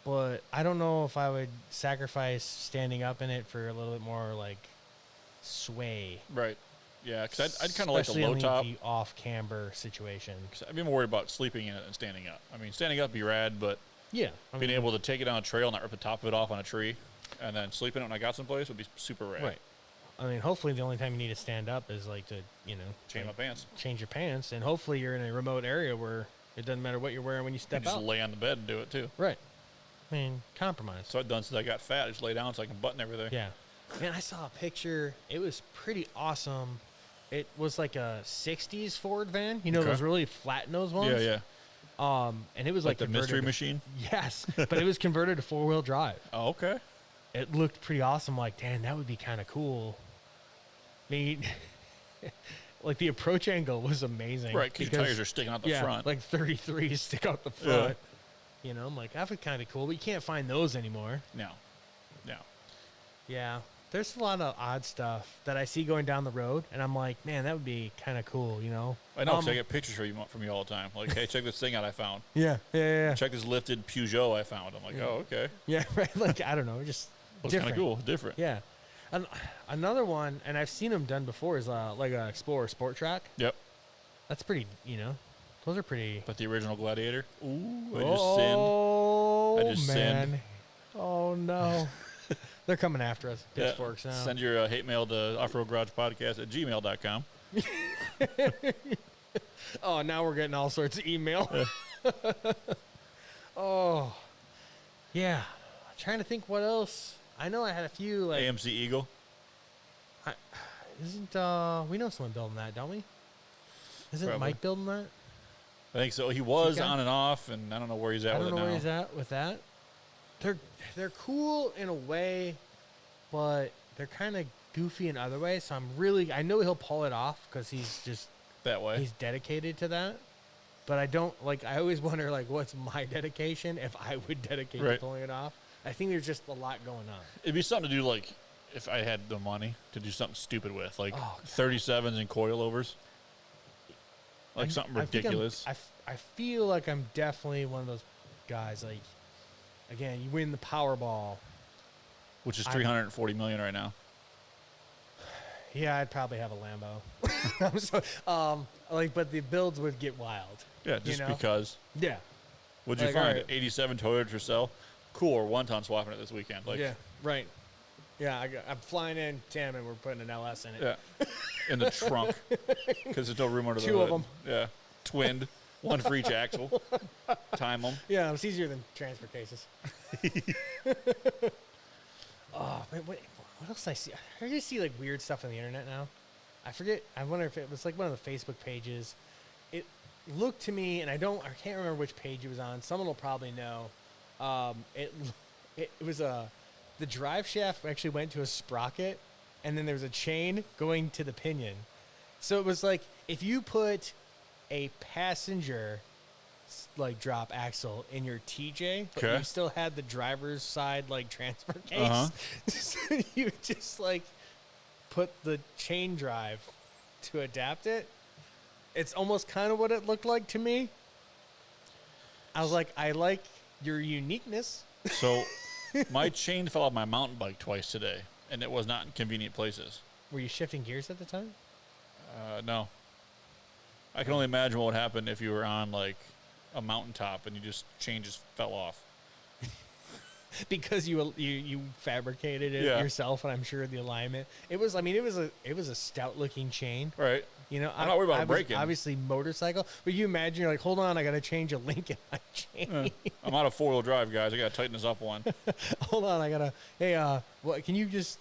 S2: but I don't know if I would sacrifice standing up in it for a little bit more like sway.
S3: right. Yeah, because I'd kind of like the
S2: Especially
S3: low
S2: on
S3: top.
S2: the off camber situation.
S3: 'Cause I'd be more worried about sleeping in it than standing up. I mean, standing up would be rad, but
S2: Yeah, I
S3: being
S2: mean,
S3: able to take it down a trail and not rip the top of it off on a tree, and then sleep in it when I got someplace would be super rad.
S2: right. I mean, hopefully the only time you need to stand up is like to
S3: Change my pants.
S2: change your pants, and hopefully you're in a remote area where it doesn't matter what you're wearing when you
S3: You
S2: step
S3: just
S2: out.
S3: lay on the bed and do it too.
S2: Right. I mean, compromise.
S3: So I've done since I got fat. I just lay down so I can button everything.
S2: Yeah. Man, I saw a picture. It was pretty awesome. It was like a 60s Ford van. You know,
S3: Okay.
S2: those really flat nose ones?
S3: Yeah, yeah.
S2: And it was
S3: Like the mystery
S2: converted-
S3: machine.
S2: Yes. But it was converted to 4-wheel drive.
S3: Oh, okay.
S2: It looked pretty awesome. Like, damn, that would be kind of cool. I mean, like the approach angle was amazing.
S3: Right, because your tires are sticking out the
S2: yeah,
S3: front.
S2: like 33s stick out the front. You know, I'm like, that would kind of cool, but you can't find those anymore.
S3: No. No.
S2: Yeah. There's a lot of odd stuff that I see going down the road, and I'm like, man, that would be kind of cool, you know?
S3: I know, 'cause I get pictures from you all the time. Like, hey, check this thing out I found.
S2: Yeah.
S3: Check this lifted Peugeot I found. I'm like, oh, okay.
S2: Yeah, right. Like, I don't know, just
S3: Looks kind of
S2: different.
S3: cool. Different.
S2: Yeah. And another one, and I've seen them done before, is like an Explorer Sport Track.
S3: Yep.
S2: That's pretty, those are pretty.
S3: But the original Gladiator. Ooh, I just sinned.
S2: man.
S3: sinned.
S2: Oh, no. They're coming after us.
S3: Yeah.
S2: Pitchforks now.
S3: Send your hate mail to offroadgaragepodcast@gmail.com.
S2: Oh, now we're getting all sorts of email. Oh. Yeah. I'm trying to think what else. I know I had a few, like.
S3: AMC Eagle.
S2: We know someone building that, don't we? Isn't
S3: Probably.
S2: Mike building that?
S3: I think so. He was
S2: Chica?
S3: on and off, and I don't know where he's at
S2: I
S3: with
S2: don't
S3: it
S2: know
S3: now.
S2: where he's at with that. They're cool in a way, but they're kind of goofy in other ways. So I know he'll pull it off because he's
S3: That way.
S2: dedicated to that. But I don't I always wonder what's my dedication if I would dedicate to
S3: Right.
S2: pulling it off. I think there's just a lot going on.
S3: It'd be something to do, like, if I had the money to do something stupid with, like
S2: Oh,
S3: 37s and coilovers. Like something
S2: I think
S3: ridiculous.
S2: I feel like I'm definitely one of those guys. Like, again, you win the Powerball.
S3: Which is $340 million right now.
S2: Yeah, I'd probably have a Lambo. I'm so, but the builds would get wild.
S3: Yeah, just
S2: know?
S3: because.
S2: Yeah.
S3: What'd you
S2: Like,
S3: find?
S2: alright.
S3: 87 Toyota Tercel. Cool, or one-ton swapping it this weekend. Like,
S2: Yeah. Right. Yeah, I'm flying in Tim, and we're putting an LS in it.
S3: Yeah. In the trunk. Because there's no room under the
S2: Two
S3: hood.
S2: of 'em.
S3: Yeah. Twinned. One for each axle. Time them.
S2: Yeah, it's easier than transfer cases. Oh, man, what else did I see? I just see like weird stuff on the internet now. I forget. I wonder if it was like one of the Facebook pages. It looked to me, and I can't remember which page it was on. Someone will probably know. It was the drive shaft actually went to a sprocket, and then there was a chain going to the pinion. So it was like if you put a passenger like drop axle in your TJ, but
S3: Okay.
S2: you still had the driver's side like transfer case.
S3: Uh-huh.
S2: So you just like put the chain drive to adapt it. It's almost kind of what it looked like to me. I was like, I like your uniqueness.
S3: So my chain fell off my mountain bike twice today, and it was not in convenient places.
S2: Were you shifting gears at the time?
S3: No. I can only imagine what would happen if you were on like a mountaintop and chain just fell off.
S2: Because you fabricated it
S3: Yeah.
S2: yourself, and I'm sure the alignment. It was a stout looking chain.
S3: Right.
S2: You know,
S3: I'm not worried about
S2: I was
S3: breaking.
S2: obviously motorcycle, but you imagine you're like, hold on, I got to change a link in my chain.
S3: I'm out of 4-wheel drive, guys. I got to tighten this up one.
S2: Hold on, I gotta. Hey, can you just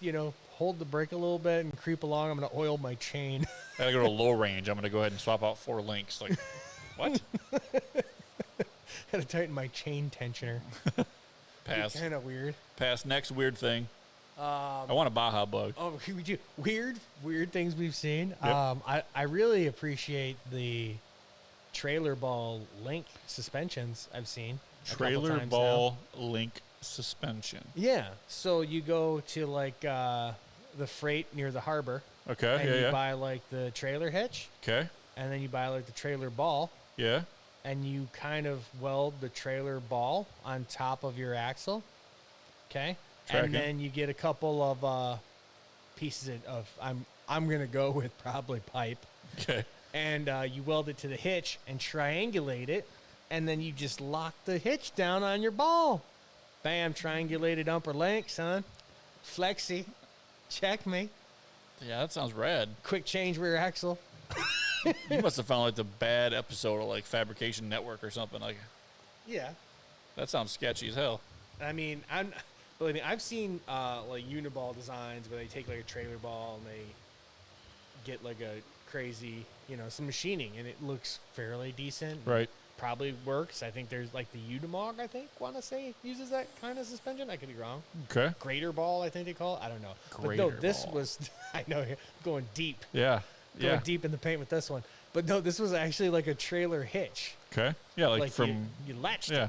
S2: hold the brake a little bit and creep along? I'm gonna oil my chain.
S3: I got to go to low range. I'm going to go ahead and swap out 4 links. Like, what?
S2: Gotta tighten my chain tensioner.
S3: Pass.
S2: Kind of weird.
S3: Pass. Next weird thing. I want a Baja bug.
S2: Oh, we do weird things we've seen.
S3: Yep.
S2: I really appreciate the trailer ball link suspensions I've seen. a couple
S3: Trailer
S2: times
S3: ball link suspension.
S2: now. Yeah. So you go to like the freight near the harbor,
S3: Okay.
S2: and you
S3: Yeah.
S2: buy like the trailer hitch,
S3: Okay.
S2: and then you buy like the trailer ball,
S3: Yeah.
S2: and you kind of weld the trailer ball on top of your axle. Okay.
S3: Tracking.
S2: And then you get a couple of pieces of I'm gonna go with probably pipe,
S3: Okay.
S2: and you weld it to the hitch and triangulate it, and then you just lock the hitch down on your ball. Bam, triangulated upper link, son. Flexi, check me.
S3: Yeah, that sounds rad.
S2: Quick change rear axle.
S3: You must have found like the bad episode of like Fabrication Network or something. Like,
S2: Yeah.
S3: that sounds sketchy as hell.
S2: I mean, believe me, I've seen like uniball designs where they take like a trailer ball and they get like a crazy, some machining, and it looks fairly decent.
S3: Right.
S2: Probably works. I think there's like the Unimog, I think, want to say uses that kind of suspension. I could be wrong.
S3: Okay.
S2: Greater ball, I think they call it. I don't know. But
S3: Greater
S2: no, this
S3: ball.
S2: was, I know, going deep.
S3: Yeah.
S2: Going
S3: Yeah.
S2: deep in the paint with this one. But no, this was actually like a trailer hitch.
S3: Okay. Yeah, like,
S2: Like
S3: from
S2: you latched
S3: yeah.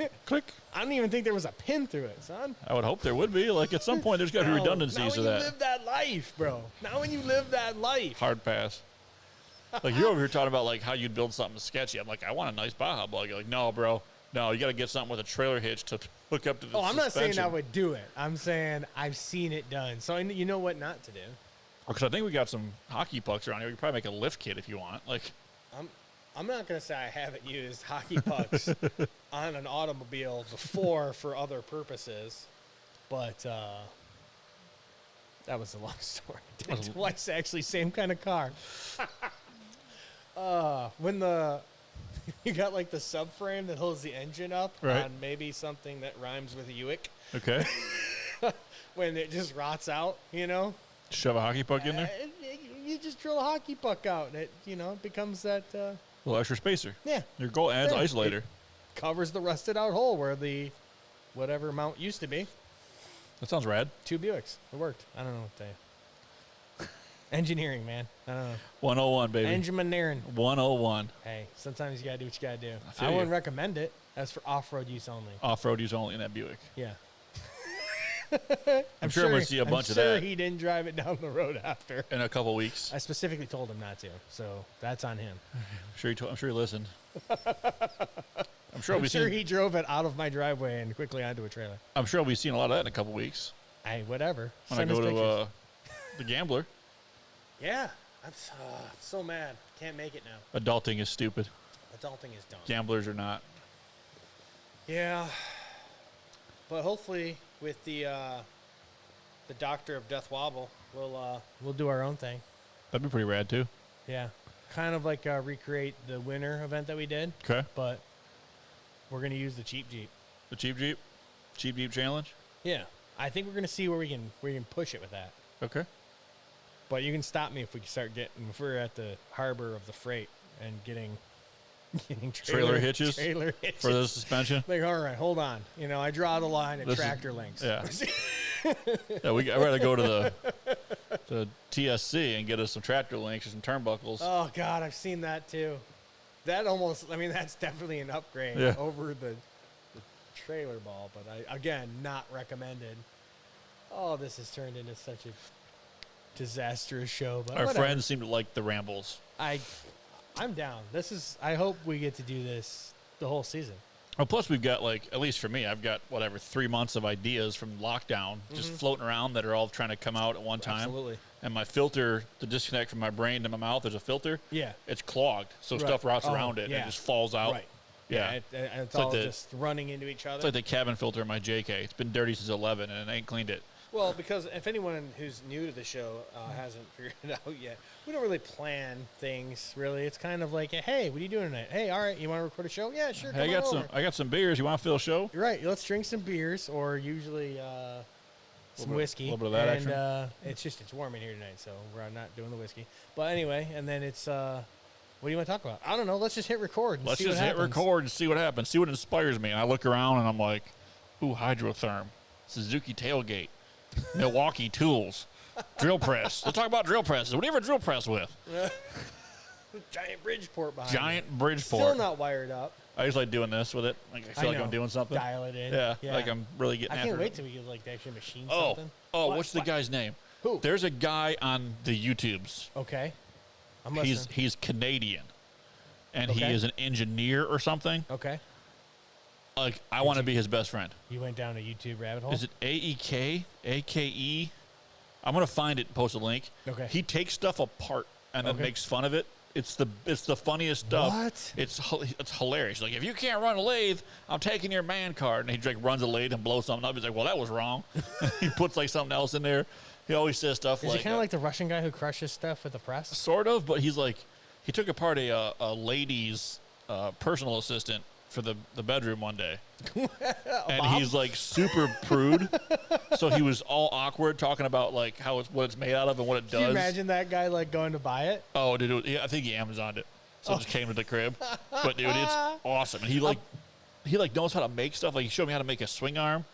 S2: it.
S3: Click.
S2: I don't even think there was a pin through it, son.
S3: I would hope there would be. Like at some point, there's got to be
S2: No,
S3: redundancies
S2: not
S3: to
S2: when
S3: that.
S2: you live that life, bro. Not when you live that life.
S3: Hard pass. Like you're over here talking about like how you'd build something sketchy. I'm like, I want a nice Baja bug. You're like, no, bro. No, you got to get something with a trailer hitch to hook up to the
S2: Oh, I'm not saying I
S3: suspension.
S2: would do it. I'm saying I've seen it done. So you know what not to do.
S3: Because I think we got some hockey pucks around here. We could probably make a lift kit if you want. Like,
S2: I'm not going to say I haven't used hockey pucks on an automobile before for other purposes, but that was a long story. Did it twice, actually, same kind of car. When you got like the subframe that holds the engine up
S3: Right.
S2: on maybe something that rhymes with Uick,
S3: okay,
S2: when it just rots out,
S3: shove a hockey puck in there.
S2: you just drill a hockey puck out, and it becomes that.
S3: A little extra spacer.
S2: Yeah.
S3: Your goal adds
S2: Yeah.
S3: isolator.
S2: Covers the rusted out hole where the whatever mount used to be.
S3: That sounds rad.
S2: 2 Buicks. It worked. I don't know what they. Engineering, man. I don't know.
S3: 101, baby.
S2: Engineering.
S3: 101.
S2: Hey, sometimes you gotta do what you gotta do.
S3: feel
S2: I
S3: you.
S2: wouldn't recommend it. That's for off-road use only.
S3: Off-road use only in that Buick.
S2: Yeah.
S3: I'm sure I'm going to see a bunch of that
S2: he didn't drive it down the road after.
S3: in a couple weeks.
S2: I specifically told him not to, so that's on him.
S3: I'm sure he listened. I'm sure
S2: I'm
S3: we'll be
S2: sure
S3: seeing,
S2: he drove it out of my driveway and quickly onto a trailer.
S3: I'm sure we'll be seeing a lot of that in a couple weeks
S2: Hey, whatever.
S3: when
S2: Send
S3: I
S2: us
S3: go
S2: pictures.
S3: to the Gambler.
S2: Yeah. I'm so mad. Can't make it now.
S3: Adulting is stupid.
S2: Adulting is dumb.
S3: Gamblers are not.
S2: Yeah. But hopefully with the Doctor of Death Wobble, we'll do our own thing.
S3: That'd be pretty rad too.
S2: Yeah. Kind of like recreate the winter event that we did,
S3: Okay.
S2: but we're going to use the cheap Jeep.
S3: The Cheap Jeep challenge.
S2: Yeah. I think we're gonna see where we can push it with that.
S3: Okay.
S2: But you can stop me if we start if we're at the harbor of the freight and getting
S3: trailer hitches
S2: for
S3: the suspension.
S2: Like, all right, hold on. I draw the line at tractor links.
S3: Yeah. Yeah, I'd rather go to the TSC and get us some tractor links or some turnbuckles.
S2: Oh God, I've seen that too. That's definitely an upgrade over the trailer ball, but again, not recommended. Oh, this has turned into such a disastrous show. But
S3: our
S2: whatever.
S3: friends seem to like the rambles.
S2: I'm down. I hope we get to do this the whole season.
S3: Well, plus we've got at least for me, I've got 3 months of ideas from lockdown just floating around that are all trying to come out at one time.
S2: Absolutely.
S3: And my filter, the disconnect from my brain to my mouth, there's a filter.
S2: Yeah.
S3: It's clogged, so stuff routes around it and it just falls out.
S2: Right.
S3: Yeah.
S2: It's all just running into each other.
S3: It's like the cabin filter in my JK. It's been dirty since 11 and I ain't cleaned it.
S2: Well, because if anyone who's new to the show hasn't figured it out yet, we don't really plan things, really. It's kind of like, hey, what are you doing tonight? Hey, all right, you want to record a show? Yeah, sure,
S3: Hey, I got some beers. You want to fill a show?
S2: You're right. Let's drink some beers or usually some whiskey.
S3: A little bit of that
S2: action. It's warm in here tonight, so we're not doing the whiskey. But anyway, and then it's, what do you want to talk about? I don't know. Let's just hit record and
S3: Let's
S2: see
S3: just
S2: what
S3: hit
S2: happens.
S3: record and see what happens. See what inspires me. And I look around and I'm like, ooh, hydrotherm, Suzuki tailgate, Milwaukee tools, drill press. Let's talk about drill presses. What do you ever drill press with?
S2: Giant Bridgeport behind
S3: Giant Bridgeport.
S2: Still not wired up.
S3: I just like doing this with it. Like I feel like I'm doing something.
S2: Dial it in.
S3: Yeah, like I'm really getting
S2: I
S3: after
S2: can't
S3: it.
S2: wait till we get actually machine something.
S3: What's the guy's name?
S2: Who?
S3: There's a guy on the YouTubes.
S2: Okay. I'm listening.
S3: He's Canadian, and he
S2: Okay.
S3: is an engineer or something.
S2: Okay.
S3: Like I want to be his best friend.
S2: You went down a YouTube rabbit hole?
S3: Is it AEK? AKE? I'm gonna find it and post a link.
S2: Okay.
S3: He takes stuff apart and then
S2: Okay.
S3: makes fun of it. It's the funniest stuff.
S2: What?
S3: It's hilarious. Like if you can't run a lathe, I'm taking your man card. And he runs a lathe and blows something up. He's like, well, that was wrong. He puts something else in there. He always says stuff
S2: Is
S3: like
S2: he kind of like the Russian guy who crushes stuff with the press?
S3: sort of, but he's like he took apart a lady's personal assistant for the bedroom one day. And he's like super prude. So he was all awkward talking about like what it's made out of and what it does.
S2: Can you imagine that guy going to buy it?
S3: Oh, dude, I think he Amazoned it. So it just came to the crib. But dude, it's awesome. And he knows how to make stuff. Like he showed me how to make a swing arm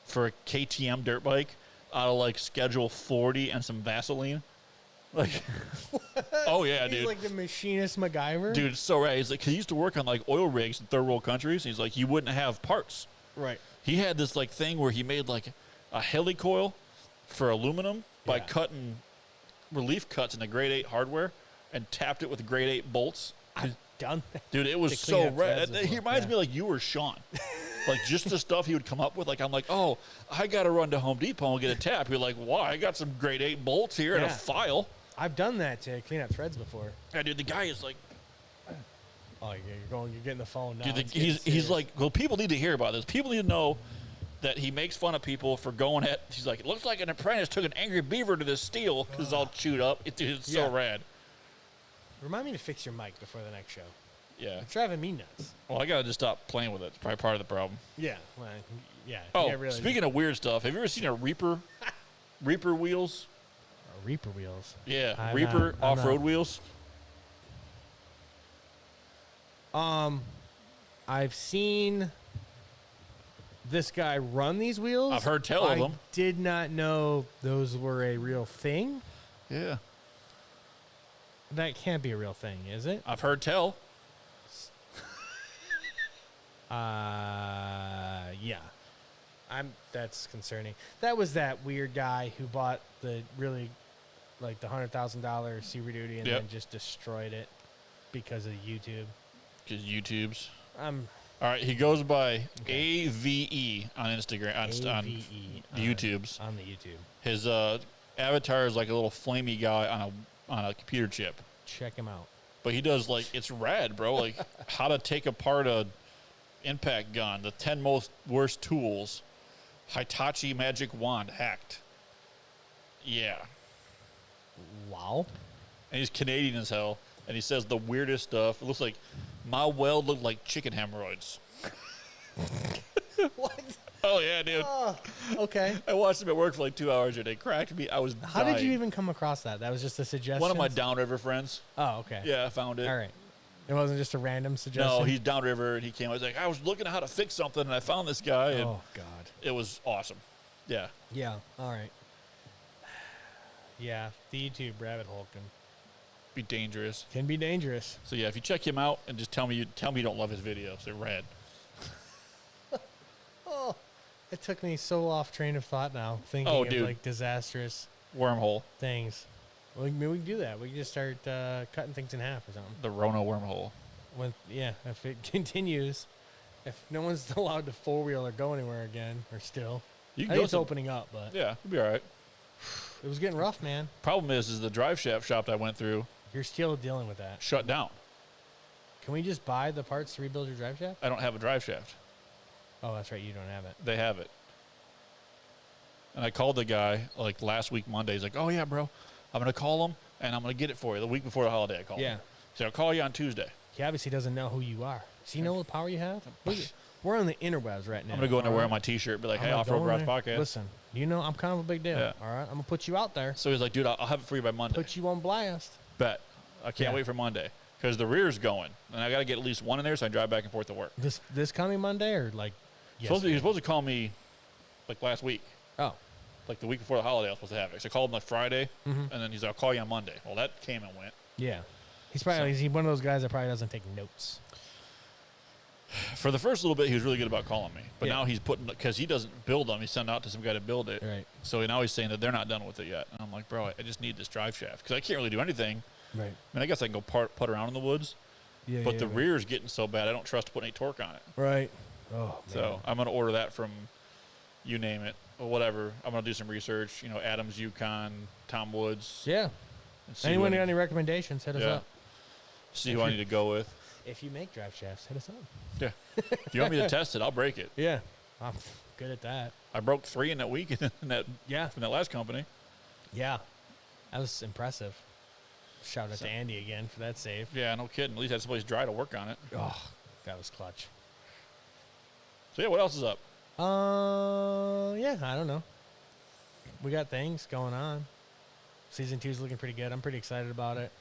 S3: for a KTM dirt bike out of Schedule 40 and some Vaseline. Like, oh yeah,
S2: He's
S3: dude.
S2: like the machinist MacGyver?
S3: Dude, it's so rad. He's like, he used to work on oil rigs in third world countries. He's like, you wouldn't have parts.
S2: Right.
S3: He had this thing where he made a helicoil for aluminum by
S2: Yeah.
S3: cutting relief cuts into grade 8 hardware and tapped it with grade 8 bolts.
S2: I've done that.
S3: Dude, it was
S2: To clean
S3: so
S2: up
S3: rad.
S2: threads
S3: He
S2: before,
S3: reminds
S2: yeah.
S3: me you were Sean. Just the stuff he would come up with. I'm like, oh, I got to run to Home Depot and get a tap. You're like, why? I got some grade 8 bolts here and a
S2: Yeah.
S3: file.
S2: I've done that to clean up threads before.
S3: Yeah, dude, the guy is like,
S2: Oh, you're getting the phone now.
S3: dude,
S2: It's getting
S3: he's
S2: serious.
S3: like, well, people need to hear about this. People need to know that he makes fun of people for going at. He's like, it looks like an apprentice took an angry beaver to this steel because it's all chewed up. Dude, it's so
S2: Yeah.
S3: rad.
S2: Remind me to fix your mic before the next show.
S3: Yeah.
S2: It's driving me nuts.
S3: Well, I gotta just stop playing with it. It's probably part of the problem.
S2: Yeah. Well, yeah.
S3: Oh,
S2: yeah, really.
S3: speaking of weird stuff, have you ever seen a Reaper wheels?
S2: Reaper wheels.
S3: Yeah,
S2: I'm
S3: Reaper
S2: not- I'm
S3: off-road
S2: not.
S3: wheels.
S2: I've seen this guy run these wheels.
S3: I've heard tell of
S2: I
S3: them.
S2: did not know those were a real thing.
S3: Yeah,
S2: That can't be a real thing, is it?
S3: I've heard tell.
S2: Yeah. That's concerning. That was that weird guy who bought the really, the $100,000 Super Duty and
S3: Yep.
S2: then just destroyed it because of YouTube.
S3: Because YouTube's.
S2: I'm
S3: All right, he goes by AVE on Instagram, on
S2: AVE
S3: YouTube's.
S2: on the YouTube.
S3: His avatar is like a little flamey guy on a computer chip.
S2: Check him out.
S3: But he does it's rad, bro. How to take apart a impact gun, the 10 most worst tools, Hitachi magic wand hacked. Yeah.
S2: Wow.
S3: And he's Canadian as hell. And he says the weirdest stuff. It looks like my weld looked like chicken hemorrhoids.
S2: What?
S3: Oh, yeah, dude.
S2: Oh, okay.
S3: I watched him at work for like 2 hours and it cracked me. I was
S2: How
S3: dying.
S2: did you even come across that? That was just a suggestion?
S3: One of my downriver friends.
S2: Oh, okay.
S3: Yeah, I found it.
S2: All right. It wasn't just a random suggestion?
S3: No, he's downriver, and he came. I was like, I was looking at how to fix something, and I found this guy, and
S2: Oh, God.
S3: it was awesome. Yeah.
S2: Yeah, all right. Yeah, the YouTube rabbit hole
S3: Be dangerous.
S2: can be dangerous.
S3: So yeah, if you check him out and just tell me you don't love his videos, they're rad.
S2: Oh, it took me so off train of thought now, thinking
S3: Oh,
S2: of
S3: dude.
S2: like disastrous
S3: Wormhole.
S2: things. Well, maybe we can do that. We can just start cutting things in half or something.
S3: The Rona wormhole.
S2: If it continues, if no one's allowed to four-wheel or go anywhere again, or still.
S3: You
S2: I
S3: can
S2: think
S3: go
S2: it's opening up, but
S3: Yeah, it'll be all right.
S2: it was getting rough, man.
S3: Problem is the drive shaft shop that I went through
S2: You're still dealing with that.
S3: shut down.
S2: Can we just buy the parts to rebuild your drive shaft?
S3: I don't have a drive shaft.
S2: Oh, that's right. You don't have it.
S3: They have it. And I called the guy like last week Monday. He's like, "Oh yeah, bro, I'm gonna call him and I'm gonna get it for you." The week before the holiday, I called him. So I'll call you on Tuesday.
S2: He obviously doesn't know who you are. Does he know what power you have? We're on the interwebs right now.
S3: I'm gonna go in there
S2: all
S3: wearing
S2: right?
S3: my T-shirt, and be like,
S2: I'm
S3: "Hey,
S2: gonna
S3: Off Road
S2: go
S3: Garage
S2: in there.
S3: Podcast."
S2: Listen, you know I'm kind of a big deal.
S3: Yeah.
S2: All right, I'm gonna put you out there.
S3: So he's like, "Dude, I'll have it for you by Monday."
S2: Put you on blast.
S3: Bet. I can't
S2: Yeah.
S3: wait for Monday because the rear's going, and I got to get at least one in there so I can drive back and forth to work.
S2: This coming Monday or like?
S3: He was supposed to call me like last week,
S2: Oh,
S3: like the week before the holiday. I was supposed to have it. So I called him like Friday,
S2: Mhm.
S3: and then he's like, "I'll call you on Monday." Well, that came and went.
S2: yeah. He's probably he's one of those guys that probably doesn't take notes.
S3: For the first little bit, he was really good about calling me, but
S2: Yeah.
S3: now he's putting because he doesn't build them. He sent out to some guy to build it.
S2: Right.
S3: So now he's saying that they're not done with it yet. And I'm like, bro, I just need this drive shaft because I can't really do anything.
S2: Right.
S3: I mean, I guess I can go putt around in the woods,
S2: Yeah.
S3: but the rear is getting so bad, I don't trust to put any torque on it.
S2: Right. Oh. Man.
S3: So I'm gonna order that from, you name it, or whatever. I'm gonna do some research. You know, Adams, Yukon, Tom Woods.
S2: Yeah.
S3: And see
S2: Anyone
S3: who
S2: got
S3: I-
S2: any recommendations? Hit us
S3: Yeah.
S2: up.
S3: See who I need to go with.
S2: If you make drive shafts, hit us up.
S3: Yeah. If you want me to test it, I'll break it.
S2: Yeah. I'm good at that.
S3: I broke 3 in that week in that
S2: Yeah.
S3: from that last company.
S2: Yeah. That was impressive. Shout out
S3: So-
S2: to Andy again for that save.
S3: Yeah, no kidding. At least I had someplace dry to work on it.
S2: Oh, that was clutch.
S3: So yeah, what else is up?
S2: Yeah, I don't know. We got things going on. Season 2 is looking pretty good. I'm pretty excited about it.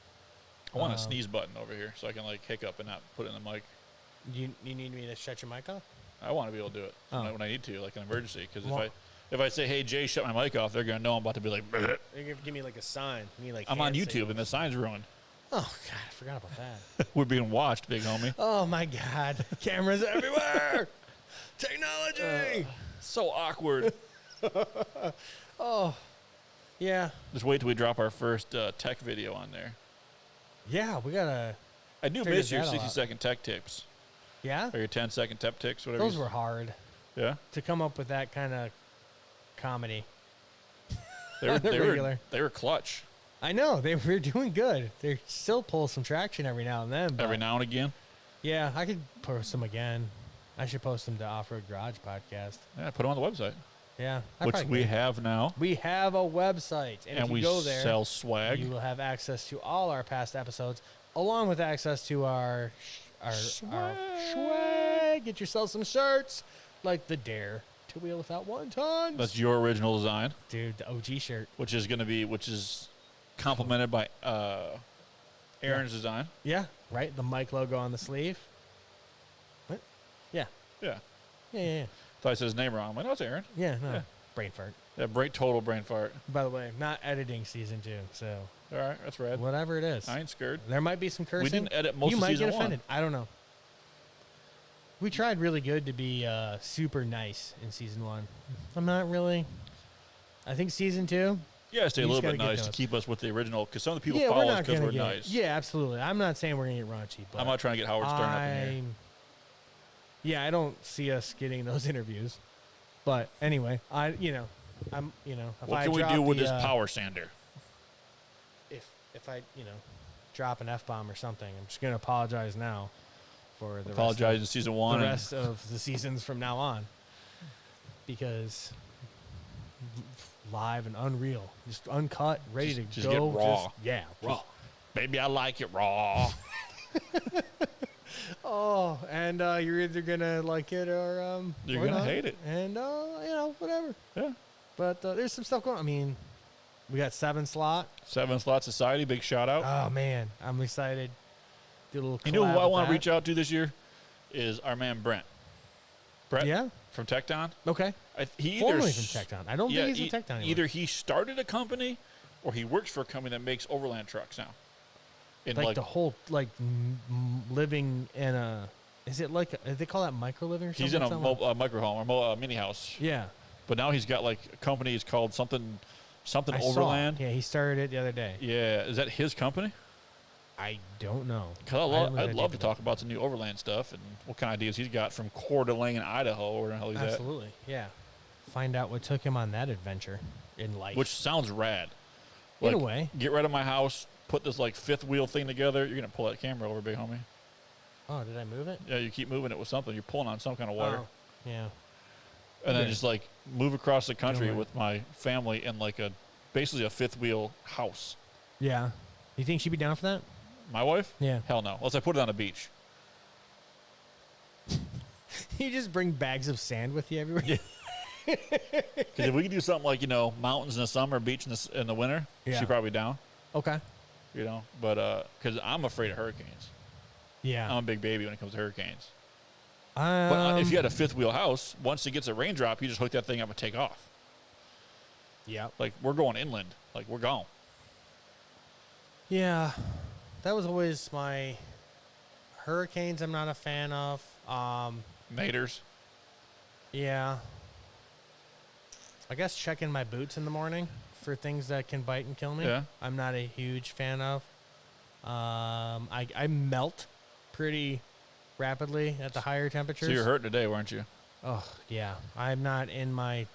S3: I want a sneeze button over here so I can like hiccup and not put it in the mic.
S2: You need me to shut your mic off?
S3: I want to be able to do it
S2: Oh.
S3: when I need to, like an emergency. Because
S2: Well-
S3: if I say, "Hey Jay, shut my mic off," they're gonna know I'm about to be like, "Bleh."
S2: Give me like a sign. You need, like,
S3: I'm on
S2: hand
S3: YouTube
S2: signals.
S3: and the sign's ruined.
S2: Oh God, I forgot about that.
S3: We're being watched, big homie.
S2: Oh my God, cameras everywhere. Technology.
S3: So awkward.
S2: Oh, yeah,
S3: Just wait till we drop our first tech video on there.
S2: yeah. We gotta.
S3: I do
S2: Figure
S3: miss your
S2: that all out.
S3: 60-second tech tips
S2: Yeah,
S3: or your 10-second tech tips, whatever.
S2: those were hard
S3: Yeah,
S2: to come up with that kind of comedy.
S3: they were
S2: Regular.
S3: they were clutch
S2: I know they were doing good. They still pull some traction every now and then. But
S3: every now and again.
S2: yeah, I could post them again. I should post them to Off Road Garage Podcast.
S3: Yeah, put them on the website,
S2: Yeah, I
S3: which
S2: probably
S3: we
S2: could.
S3: have now,
S2: We have a website, and if you
S3: we
S2: go there,
S3: sell swag.
S2: you will have access to all our past episodes, along with access to our swag. Get yourself some shirts, like the Dare to Wheel Without One Ton.
S3: That's your original design,
S2: Dude, the OG shirt.
S3: which is complemented by Aaron's design.
S2: Yeah, right. The Mike logo on the sleeve. What? Yeah,
S3: Yeah,
S2: yeah.
S3: thought I said his name wrong. I'm like, no, it's Aaron.
S2: Yeah, no.
S3: Yeah.
S2: Brain fart.
S3: Yeah, total brain fart.
S2: By the way, not editing season 2, so
S3: All right, that's rad.
S2: whatever it is.
S3: I ain't scared.
S2: There might be some cursing.
S3: We didn't edit most
S2: you
S3: of
S2: might
S3: season
S2: get offended.
S3: 1.
S2: I don't know. We tried really good to be super nice in season 1. I'm not really. I think season 2.
S3: Yeah, stay a
S2: You just
S3: little bit
S2: gotta get
S3: nice to
S2: those.
S3: keep us with the original, because some of the people
S2: Yeah,
S3: follow
S2: we're
S3: us
S2: not
S3: because
S2: gonna
S3: we're
S2: get.
S3: nice.
S2: Yeah, absolutely. I'm not saying we're gonna get raunchy, but
S3: I'm not trying to get Howard Stern up in here.
S2: Yeah, I don't see us getting those interviews. But anyway, if
S3: What
S2: I
S3: can we
S2: drop
S3: do with
S2: the,
S3: this power sander?
S2: If I drop an F-bomb or something, I'm just gonna apologize now for the
S3: Apologize in season 1.
S2: the
S3: and
S2: rest of the seasons from now on, because live and unreal, just uncut, ready
S3: Just
S2: to
S3: get
S2: go.
S3: raw.
S2: Yeah, raw.
S3: Baby, I like it raw.
S2: Oh, and you're either gonna like it or
S3: You're
S2: or
S3: gonna
S2: not.
S3: hate it.
S2: And whatever.
S3: Yeah.
S2: But there's some stuff going on. I mean, we got 7 slot.
S3: 7 Slot Society, big shout out.
S2: Oh man, I'm excited. Do a little.
S3: You know who
S2: collab
S3: I
S2: with
S3: want to
S2: that.
S3: reach out to this year is our man Brent. Brett
S2: Yeah.
S3: from Tecton.
S2: Okay.
S3: He either
S2: Formerly from Tecton. I don't think he's in Tecton anymore.
S3: either he started a company or he works for a company that makes overland trucks now. In
S2: like the whole living in a. Is it like they call that micro living or something?
S3: he's in a
S2: Something?
S3: micro home or mini house.
S2: Yeah.
S3: But now he's got like a company. It's called something
S2: I
S3: Overland.
S2: Saw. Yeah, he started it the other day.
S3: Yeah, is that his company?
S2: I don't know.
S3: Because I'd love to talk about some new overland stuff and what kind of ideas he's got from Coeur d'Alene, Idaho, where the hell he's
S2: Absolutely. Yeah. Find out what took him on that adventure in life.
S3: at. Which sounds rad.
S2: In a
S3: Like,
S2: way.
S3: Get rid of my house, put this like 5th wheel thing together. You're gonna pull that camera over, big homie.
S2: Oh, did I move it?
S3: Yeah, you keep moving it with something. You're pulling on some kind of wire.
S2: Oh, yeah.
S3: And then
S2: Okay.
S3: just like move across the country
S2: Don't worry.
S3: with my family in like basically a 5th wheel house.
S2: Yeah. You think she'd be down for that?
S3: My wife?
S2: Yeah.
S3: Hell no. Unless I put it on a beach.
S2: You just bring bags of sand with you everywhere?
S3: Yeah. Because if we could do something like, mountains in the summer, beach in the winter,
S2: Yeah.
S3: she'd probably be down,
S2: Okay.
S3: But because I'm afraid of hurricanes.
S2: Yeah.
S3: I'm a big baby when it comes to hurricanes.
S2: Um,
S3: But if you had a 5th wheel house, once it gets a raindrop, you just hook that thing up and take off.
S2: yeah.
S3: Like, we're going inland. Like, we're gone.
S2: Yeah. That was always my hurricanes I'm not a fan of.
S3: Naders.
S2: Yeah. I guess checking my boots in the morning for things that can bite and kill me.
S3: Yeah.
S2: I'm not a huge fan of. I melt pretty rapidly at the higher temperatures.
S3: So you're hurting today, weren't you?
S2: Oh, yeah. I'm not in my,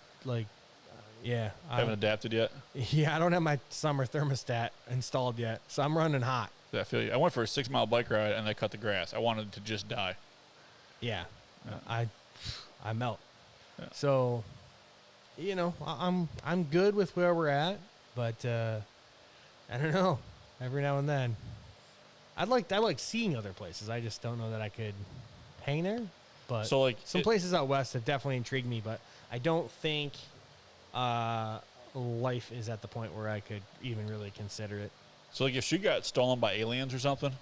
S2: yeah.
S3: Haven't adapted yet?
S2: Yeah, I don't have my summer thermostat installed yet, so I'm running hot.
S3: Yeah, I feel you. I went for a 6-mile bike ride and I cut the grass. I wanted to just die.
S2: Yeah.
S3: Yeah.
S2: I melt.
S3: Yeah.
S2: So, I'm good with where we're at, but I don't know. Every now and then, I like seeing other places. I just don't know that I could hang there. But
S3: So, like,
S2: some places out west have definitely intrigued me, but I don't think life is at the point where I could even really consider it.
S3: So, like, if she got stolen by aliens or something,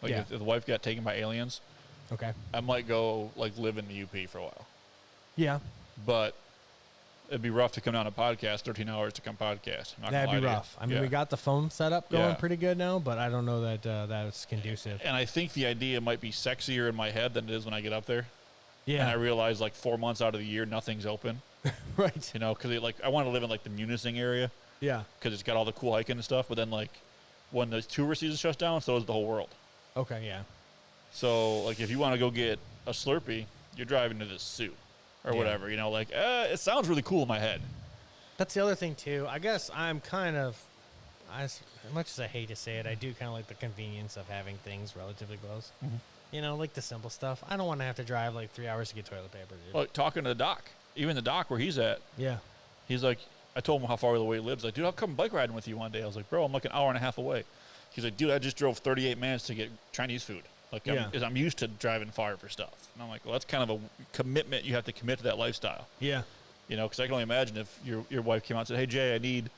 S3: like
S2: Yeah.
S3: if the wife got taken by aliens,
S2: Okay.
S3: I might go, like, live in the UP for a while.
S2: Yeah,
S3: But it'd be rough to come down a podcast, 13 hours to come podcast. I'm not gonna
S2: that'd
S3: lie
S2: be
S3: to you.
S2: rough. I mean,
S3: Yeah.
S2: we got the phone set up going
S3: Yeah.
S2: pretty good now, but I don't know that that's conducive.
S3: And I think the idea might be sexier in my head than it is when I get up there. And I
S2: Yeah,
S3: realize, like, 4 months out of the year, nothing's open.
S2: right.
S3: Because, like, I want to live in, like, the Munising area
S2: Yeah.
S3: because it's got all the cool hiking and stuff. But then, like, when the tourist season shuts down, so is the whole world.
S2: Okay. Yeah.
S3: So, like, if you want to go get a Slurpee, you're driving to the Sioux or
S2: Yeah.
S3: whatever. It sounds really cool in my head.
S2: That's the other thing too. I guess I'm kind of, as much as I hate to say it, I do kind of like the convenience of having things relatively close. Like the simple stuff. I don't want to have to drive like 3 hours to get toilet paper, dude.
S3: Like, talking to the doc, even the doc where he's at,
S2: Yeah.
S3: he's like, I told him how far away he lives. Like, dude, I'll come bike riding with you one day. I was like, bro, I'm like an hour and a half away. He's like, dude, I just drove 38 minutes to get Chinese food. Like,
S2: Yeah.
S3: I'm used to driving far for stuff. And I'm like, well, that's kind of a commitment. You have to commit to that lifestyle.
S2: Yeah.
S3: Because I can only imagine if your wife came out and said, hey, Jay, I need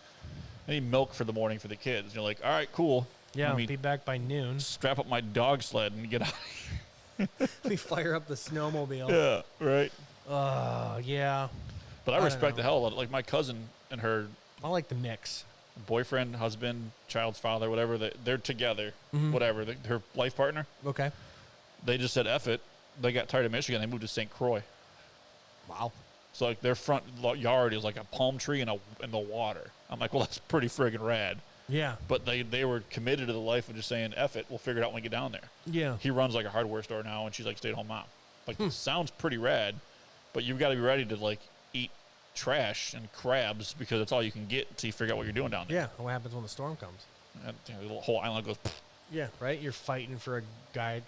S3: milk for the morning for the kids. And you're like, all right, cool.
S2: Yeah.
S3: Let
S2: I'll
S3: me
S2: be back by noon.
S3: strap up my dog sled and get out.
S2: We fire up the snowmobile.
S3: Yeah, right.
S2: Yeah.
S3: But I
S2: I don't
S3: respect the
S2: know.
S3: hell out of it. Like, my cousin and her
S2: I like the mix.
S3: boyfriend, husband, child's father, whatever, they're together,
S2: Mhm.
S3: whatever, her life partner,
S2: Okay.
S3: they just said, F it. They got tired of Michigan. They moved to St. Croix.
S2: Wow.
S3: So, like, their front yard is like a palm tree in the water. I'm like, well, that's pretty friggin' rad.
S2: Yeah.
S3: But they were committed to the life of just saying, F it, we'll figure it out when we get down there.
S2: Yeah.
S3: He runs like a hardware store now, and she's like stay-at-home mom. Like, it sounds pretty rad, but you've got to be ready to, like, eat trash and crabs because that's all you can get until you figure out what you're doing down there.
S2: Yeah. What happens when the storm comes?
S3: And, the whole island goes, pfft.
S2: Yeah. Right. You're fighting for a guy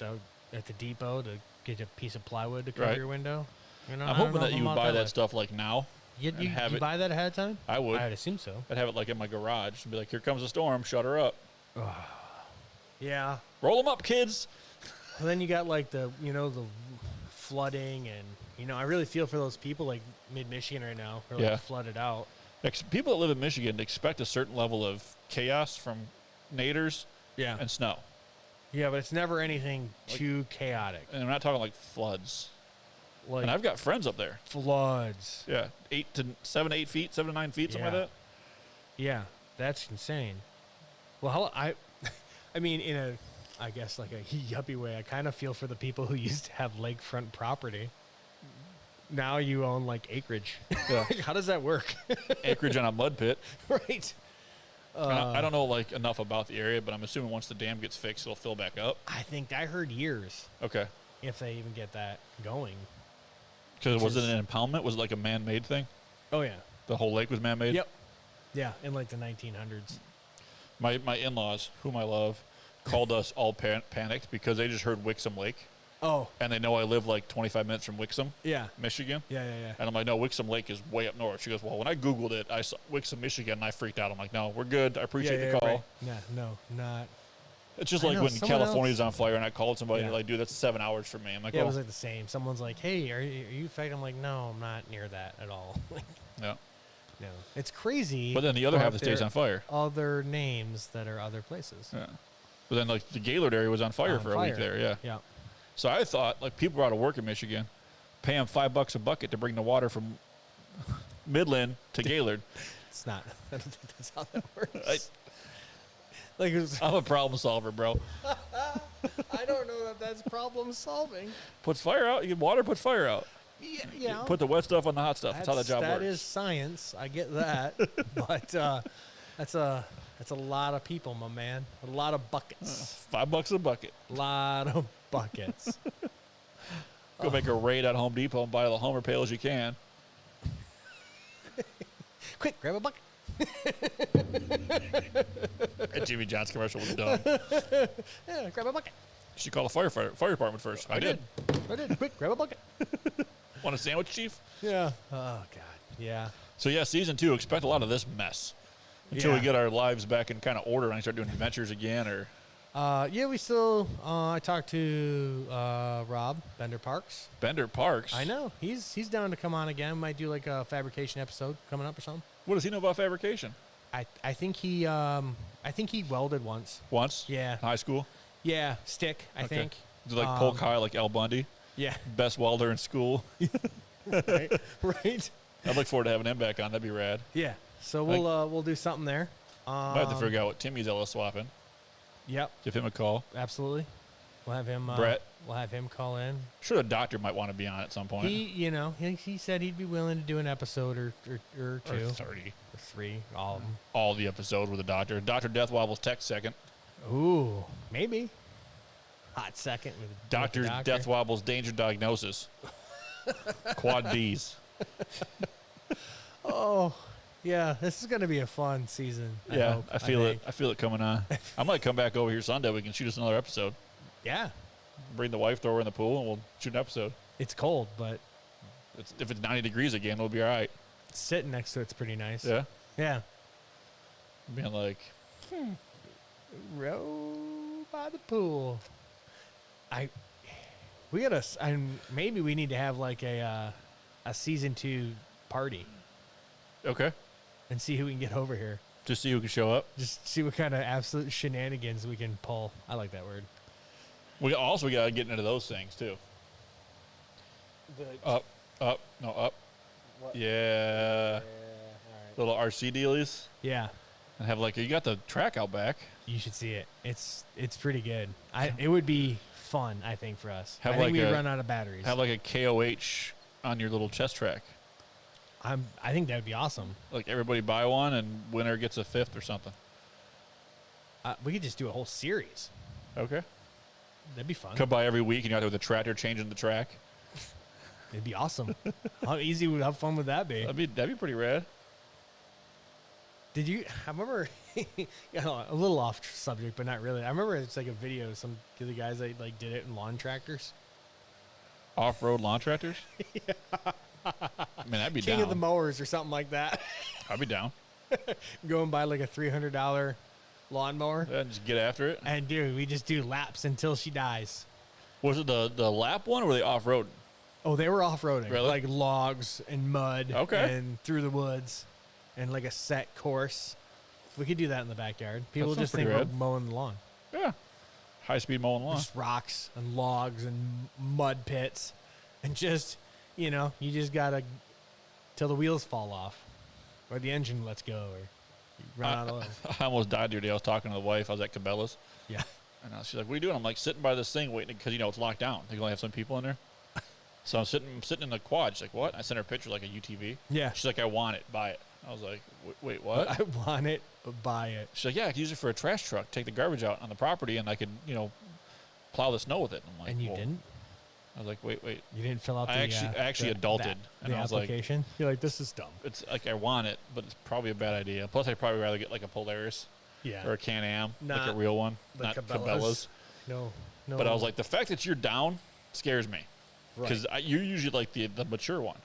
S2: at the depot to get a piece of plywood to cover
S3: Right.
S2: your window.
S3: I'm
S2: I don't
S3: hoping
S2: know
S3: that
S2: if
S3: you
S2: I'm
S3: would
S2: out
S3: buy
S2: way.
S3: that stuff, like, now.
S2: You
S3: and have it-
S2: buy that ahead of time?
S3: I would.
S2: I'd assume so.
S3: I'd have it, like, in my garage and be like, here comes a storm, shut her up.
S2: Yeah.
S3: Roll them up, kids.
S2: And then you got like the flooding, and I really feel for those people like mid-Michigan right now who are
S3: Yeah.
S2: like flooded out.
S3: People that live in Michigan expect a certain level of chaos from naders
S2: Yeah.
S3: and snow.
S2: Yeah, but it's never anything too chaotic.
S3: And I'm not talking like floods.
S2: Like
S3: And I've got friends up there.
S2: floods.
S3: Yeah. 7 to 9 feet, something like
S2: Yeah.
S3: that.
S2: Yeah, that's insane. Well, I mean, in a, I guess like a yuppie way, I kind of feel for the people who used to have lakefront property. Now you own like acreage.
S3: Yeah.
S2: How does that work?
S3: Acreage on a mud pit.
S2: Right.
S3: And I don't know like enough about the area, but I'm assuming once the dam gets fixed, it'll fill back up.
S2: I heard years
S3: Okay.
S2: if they even get that going.
S3: Because was it
S2: is-
S3: an impoundment? Was it like a man-made thing?
S2: Oh yeah.
S3: The whole lake was man-made?
S2: Yep. Yeah, in like the 1900s.
S3: My in-laws, whom I love, called us all panicked because they just heard Wixom Lake.
S2: Oh.
S3: And they know I live like 25 minutes from Wixom,
S2: Yeah.
S3: Michigan.
S2: Yeah.
S3: And I'm like, no, Wixom Lake is way up north. She goes, well, when I Googled it, I saw Wixom, Michigan, and I freaked out. I'm like, no, we're good. I appreciate the call.
S2: Right. Yeah. No, not.
S3: It's just
S2: I
S3: like
S2: know,
S3: when
S2: someone
S3: California's
S2: else-
S3: on fire and I called somebody,
S2: Yeah.
S3: they're like, dude, that's 7 hours from me. I'm like,
S2: Yeah,
S3: oh,
S2: it was like the same. Someone's like, "Hey, are you affected?" I'm like, "No, I'm not near that at all." Like,
S3: yeah.
S2: no, it's crazy.
S3: But then the other half
S2: but
S3: of the state's
S2: there
S3: on fire.
S2: are Other names that are other places.
S3: Yeah. But then like the Gaylord area was on fire
S2: On
S3: for a week there. Yeah.
S2: Yeah.
S3: So I thought like people were out of work in Michigan, pay them $5 a bucket to bring the water from Midland to Gaylord.
S2: It's not. I don't think that's how that works. Like,
S3: I'm a problem solver, bro.
S2: I don't know that that's problem solving.
S3: Puts fire out. You get water, puts fire out.
S2: Yeah.
S3: Put the wet stuff on the hot stuff. That's how the job
S2: That
S3: works.
S2: is science. I get that, but that's a lot of people, my man. A lot of buckets.
S3: $5 a bucket.
S2: A lot of buckets.
S3: Go make a raid at Home Depot and buy all the Homer pails you can.
S2: Quick, grab a bucket.
S3: That Jimmy John's commercial was dumb.
S2: Yeah, grab a bucket.
S3: You should call the fire department first. I did.
S2: Quick, grab a bucket.
S3: Want a sandwich, Chief?
S2: Yeah. Oh God. Yeah.
S3: So yeah, season 2. Expect a lot of this mess until we
S2: Yeah.
S3: get our lives back in kind of order and I start doing adventures again. Or
S2: Yeah, we still. I talked to Rob Bender Parks.
S3: Bender Parks.
S2: I know he's down to come on again. Might do like a fabrication episode coming up or something.
S3: What does he know about fabrication?
S2: I think he welded once.
S3: Once?
S2: Yeah.
S3: High school?
S2: Yeah, stick. I
S3: Okay.
S2: think.
S3: Did like polk high like Al Bundy?
S2: Yeah.
S3: Best welder in school.
S2: Right. Right.
S3: I'd look forward to having him back on. That'd be rad.
S2: Yeah. So
S3: Like-
S2: we'll do something there.
S3: Might have to figure out what Timmy's Ella swapping.
S2: Yep.
S3: Give him a call.
S2: Absolutely. We'll have him.
S3: Brett.
S2: We'll have him call in.
S3: Sure, the doctor might want to be on at some point.
S2: He said he'd be willing to do an episode or
S3: Or
S2: two
S3: 30.
S2: or three. All of them.
S3: All the episode with the doctor. Dr. Death Wobble's text second.
S2: Ooh, maybe. Hot second with
S3: Dr.
S2: the doctor.
S3: Death Wobble's danger diagnosis. Quad D's.
S2: Oh, yeah. This is gonna be a fun season.
S3: Yeah,
S2: hope,
S3: I feel it.
S2: think.
S3: I feel it coming on. I might come back over here Sunday. We can shoot us another episode.
S2: Yeah.
S3: Bring the wife, throw her in the pool, and we'll shoot an episode.
S2: It's cold, but
S3: If it's 90 degrees again, we'll be all right.
S2: sitting next to it's pretty nice.
S3: Yeah.
S2: Yeah.
S3: Being like,
S2: Row by the pool. Maybe we need to have like a season 2 party
S3: okay,
S2: and see who we can get over here.
S3: just see who can show up.
S2: Just see what kind of absolute shenanigans we can pull. I like that word.
S3: We also got to get into those things too. Up.
S2: What?
S3: Yeah.
S2: All right.
S3: Little RC dealies.
S2: Yeah,
S3: And have like, you got the track out back.
S2: you should see it. It's pretty good. It would be fun, I think, for us.
S3: Have
S2: I think
S3: like
S2: we'd
S3: a-
S2: run out of batteries.
S3: Have like a KOH on your little chest track.
S2: I think that'd be awesome.
S3: Like everybody buy one and winner gets a 5th or something.
S2: We could just do a whole series.
S3: Okay.
S2: That'd be fun.
S3: Come by every week and you're out there with a tractor changing the track.
S2: It'd be awesome. How easy, how fun would that be?
S3: That'd be pretty rad.
S2: Did you? I remember, a little off subject, but not really. I remember it's like a video of some of the guys that like did it in lawn tractors.
S3: Off-road lawn tractors? Yeah. I mean, that'd be
S2: King
S3: down.
S2: of the mowers or something like that.
S3: I'd be down.
S2: Go and buy like a $300 lawnmower.
S3: Yeah, just get after it.
S2: And dude, we just do laps until she dies.
S3: Was it the lap one or were they off road?
S2: Oh, they were off-roading.
S3: Really?
S2: Like logs and mud.
S3: Okay.
S2: And through the woods and like a set course. We could do that in the backyard. People
S3: sounds
S2: just think
S3: pretty
S2: we're
S3: rad.
S2: mowing the lawn.
S3: Yeah. High speed mowing lawn.
S2: Just rocks and logs and mud pits. And just, you just got to till the wheels fall off or the engine lets go or you run out of oil.
S3: I almost died the other day. I was talking to the wife. I was at Cabela's.
S2: Yeah.
S3: And she's like, "What are you doing?" I'm like, "Sitting by this thing waiting because, it's locked down. They can only have some people in there." So I'm sitting in the quad. She's like, "What?" I sent her a picture like a UTV.
S2: Yeah.
S3: She's like, "I want it. Buy it." I was like, "Wait, what?"
S2: I want it, buy it.
S3: She's like, "Yeah, I could use it for a trash truck. Take the garbage out on the property, and I could, plow the snow with it." I'm like,
S2: And you
S3: "Well,"
S2: didn't?
S3: I was like, "Wait."
S2: You didn't fill out
S3: I
S2: the
S3: actually adulted, and
S2: the
S3: I was like,
S2: application. You're like, this is dumb.
S3: "It's like I want it, but it's probably a bad idea. Plus, I'd probably rather get like a Polaris
S2: Yeah.
S3: or a Can-Am, like a
S2: Not
S3: real one,
S2: the
S3: not
S2: Cabela's.
S3: Cabela's."
S2: No.
S3: But I was like, the fact that you're down scares me because you're usually like the mature one.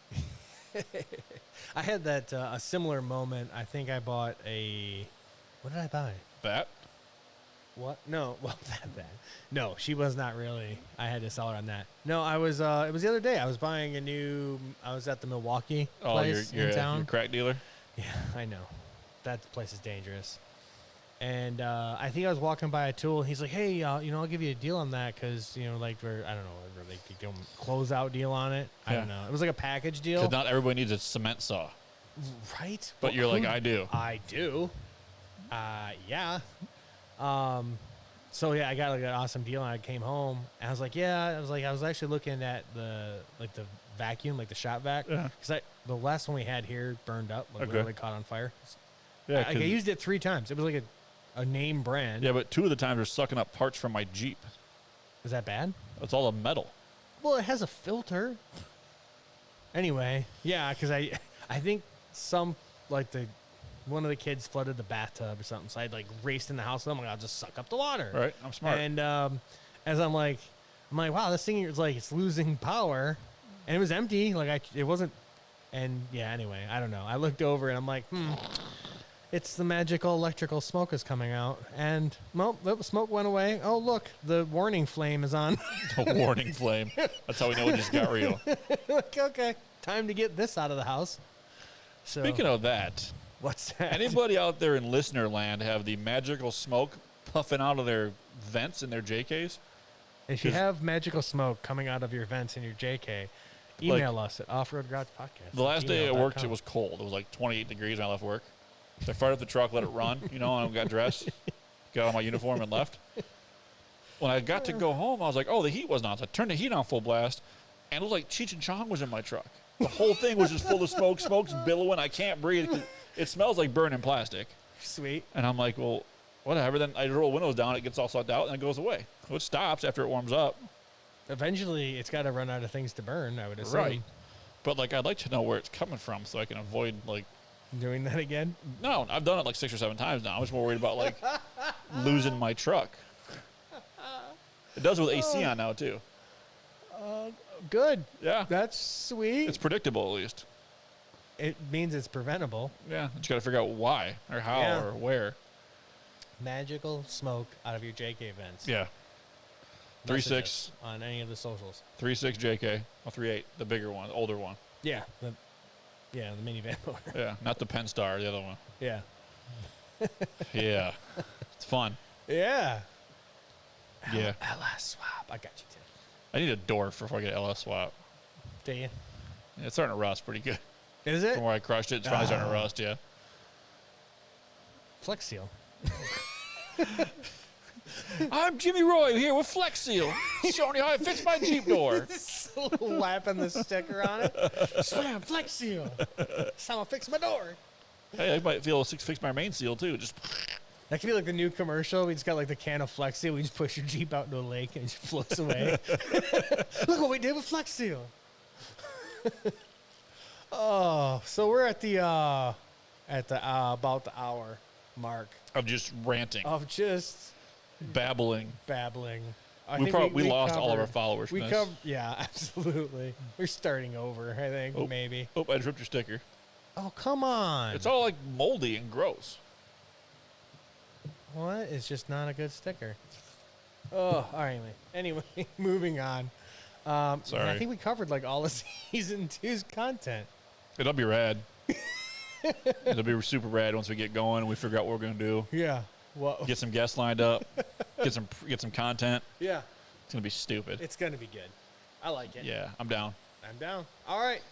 S2: I had that a similar moment. I think I bought what did I buy?
S3: That
S2: What? No, well, that. No, she was not really. I had to sell her on that. No, I was. It was the other day. I was buying I was at the Milwaukee place
S3: you're
S2: in town.
S3: a crack dealer.
S2: Yeah, I know. That place is dangerous. And I think I was walking by a tool. And he's like, "Hey, I'll give you a deal on that because like I don't know, whether they could give them a closeout deal on it. I
S3: Yeah.
S2: don't know. It was like a package deal,
S3: Because not everybody needs a cement saw,
S2: right?
S3: but you're like, I do.
S2: I do. Yeah. So yeah, I got like an awesome deal, and I came home, and I was like, I was actually looking at the vacuum, like the shop vac,
S3: Yeah.
S2: because the last one we had here burned up, like
S3: Okay.
S2: literally caught on fire.
S3: Yeah,
S2: I used it 3 times. It was like a name brand.
S3: yeah, but 2 of the times they're sucking up parts from my Jeep.
S2: Is that bad?
S3: It's all the metal.
S2: Well, it has a filter. Anyway, yeah, because I think one of the kids flooded the bathtub or something, so I raced in the house with them. I'll just suck up the water.
S3: Right, I'm smart.
S2: And as I'm like, wow, this thing is it's losing power, and it was empty. It wasn't. And yeah, anyway, I don't know. I looked over and I'm like, it's the magical electrical smoke is coming out, and well, the smoke went away. Oh look, the warning flame is on.
S3: The warning flame. That's how we know it just got real.
S2: Okay, time to get this out of the house. So
S3: Speaking of that,
S2: what's that?
S3: anybody out there in listener land have the magical smoke puffing out of their vents in their JKs?
S2: If you have magical smoke coming out of your vents in your JK, email us at offroadgaragepodcast.
S3: The last day I worked, it was cold. It was like 28 degrees when I left work. So I fired up the truck, let it run, and I got dressed, got on my uniform, and left. When I got to go home, I was like, oh, the heat wasn't on. So I turned the heat on full blast, and it was like Cheech and Chong was in my truck. The whole thing was just full of smoke. Smoke's billowing. I can't breathe. It smells like burning plastic.
S2: Sweet.
S3: And I'm like, well, whatever. Then I roll windows down. It gets all sucked out, and it goes away. So it stops after it warms up.
S2: Eventually, it's got to run out of things to burn, I would assume.
S3: Right. But, I'd like to know where it's coming from so I can avoid,
S2: Doing that again?
S3: No, I've done it 6 or 7 times now. I'm just more worried about, losing my truck. It does with AC on now, too.
S2: Good.
S3: Yeah.
S2: That's sweet.
S3: It's predictable, at least.
S2: It means it's preventable.
S3: Yeah. You got to figure out why or how
S2: Yeah.
S3: or where.
S2: Magical smoke out of your JK vents.
S3: Yeah.
S2: Message
S3: 3.6.
S2: us on any of the socials.
S3: 3.6 JK. Oh, 3.8. The bigger one, the older one.
S2: Yeah. The minivan motor.
S3: Yeah. Not the Penn Star, the other one.
S2: Yeah.
S3: Yeah. It's fun.
S2: Yeah.
S3: Yeah.
S2: LS swap. I got you, Tim.
S3: I need a door before I get LS swap.
S2: Do you?
S3: Yeah, it's starting to rust pretty good.
S2: Is it?
S3: From where I crushed it, it's finally starting to rust, yeah.
S2: Flex Seal.
S3: I'm Jimmy Roy here with Flex Seal, showing you how I fix my Jeep door.
S2: Slapping the sticker on it. Slam, Flex Seal. That's how I fix my door.
S3: Hey, I might feel to fix my main seal too. Just
S2: That could be like the new commercial. We just got the can of Flex Seal. We just push your Jeep out into a lake and it just floats away. Look what we did with Flex Seal. Oh, so we're at the about the hour mark
S3: of just ranting,
S2: of just
S3: babbling.
S2: babbling.
S3: We lost all of our followers.
S2: We yeah, absolutely. We're starting over, I think, maybe.
S3: Oh, I ripped your sticker.
S2: Oh, come on.
S3: It's all moldy and gross.
S2: What? It's just not a good sticker. Oh, all right. Anyway, moving on.
S3: Sorry.
S2: I think we covered like all of season 2's content.
S3: It'll be rad. It'll be super rad once we get going and we figure out what we're gonna do.
S2: Yeah. Well.
S3: Get some guests lined up. Get some content.
S2: Yeah.
S3: It's gonna be stupid.
S2: It's gonna be good. I like it.
S3: Yeah, I'm down.
S2: I'm down. All right.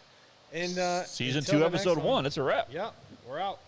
S2: And
S3: Season
S2: until
S3: 2,
S2: the next
S3: episode
S2: one.
S3: 1. It's a wrap.
S2: Yep. We're out.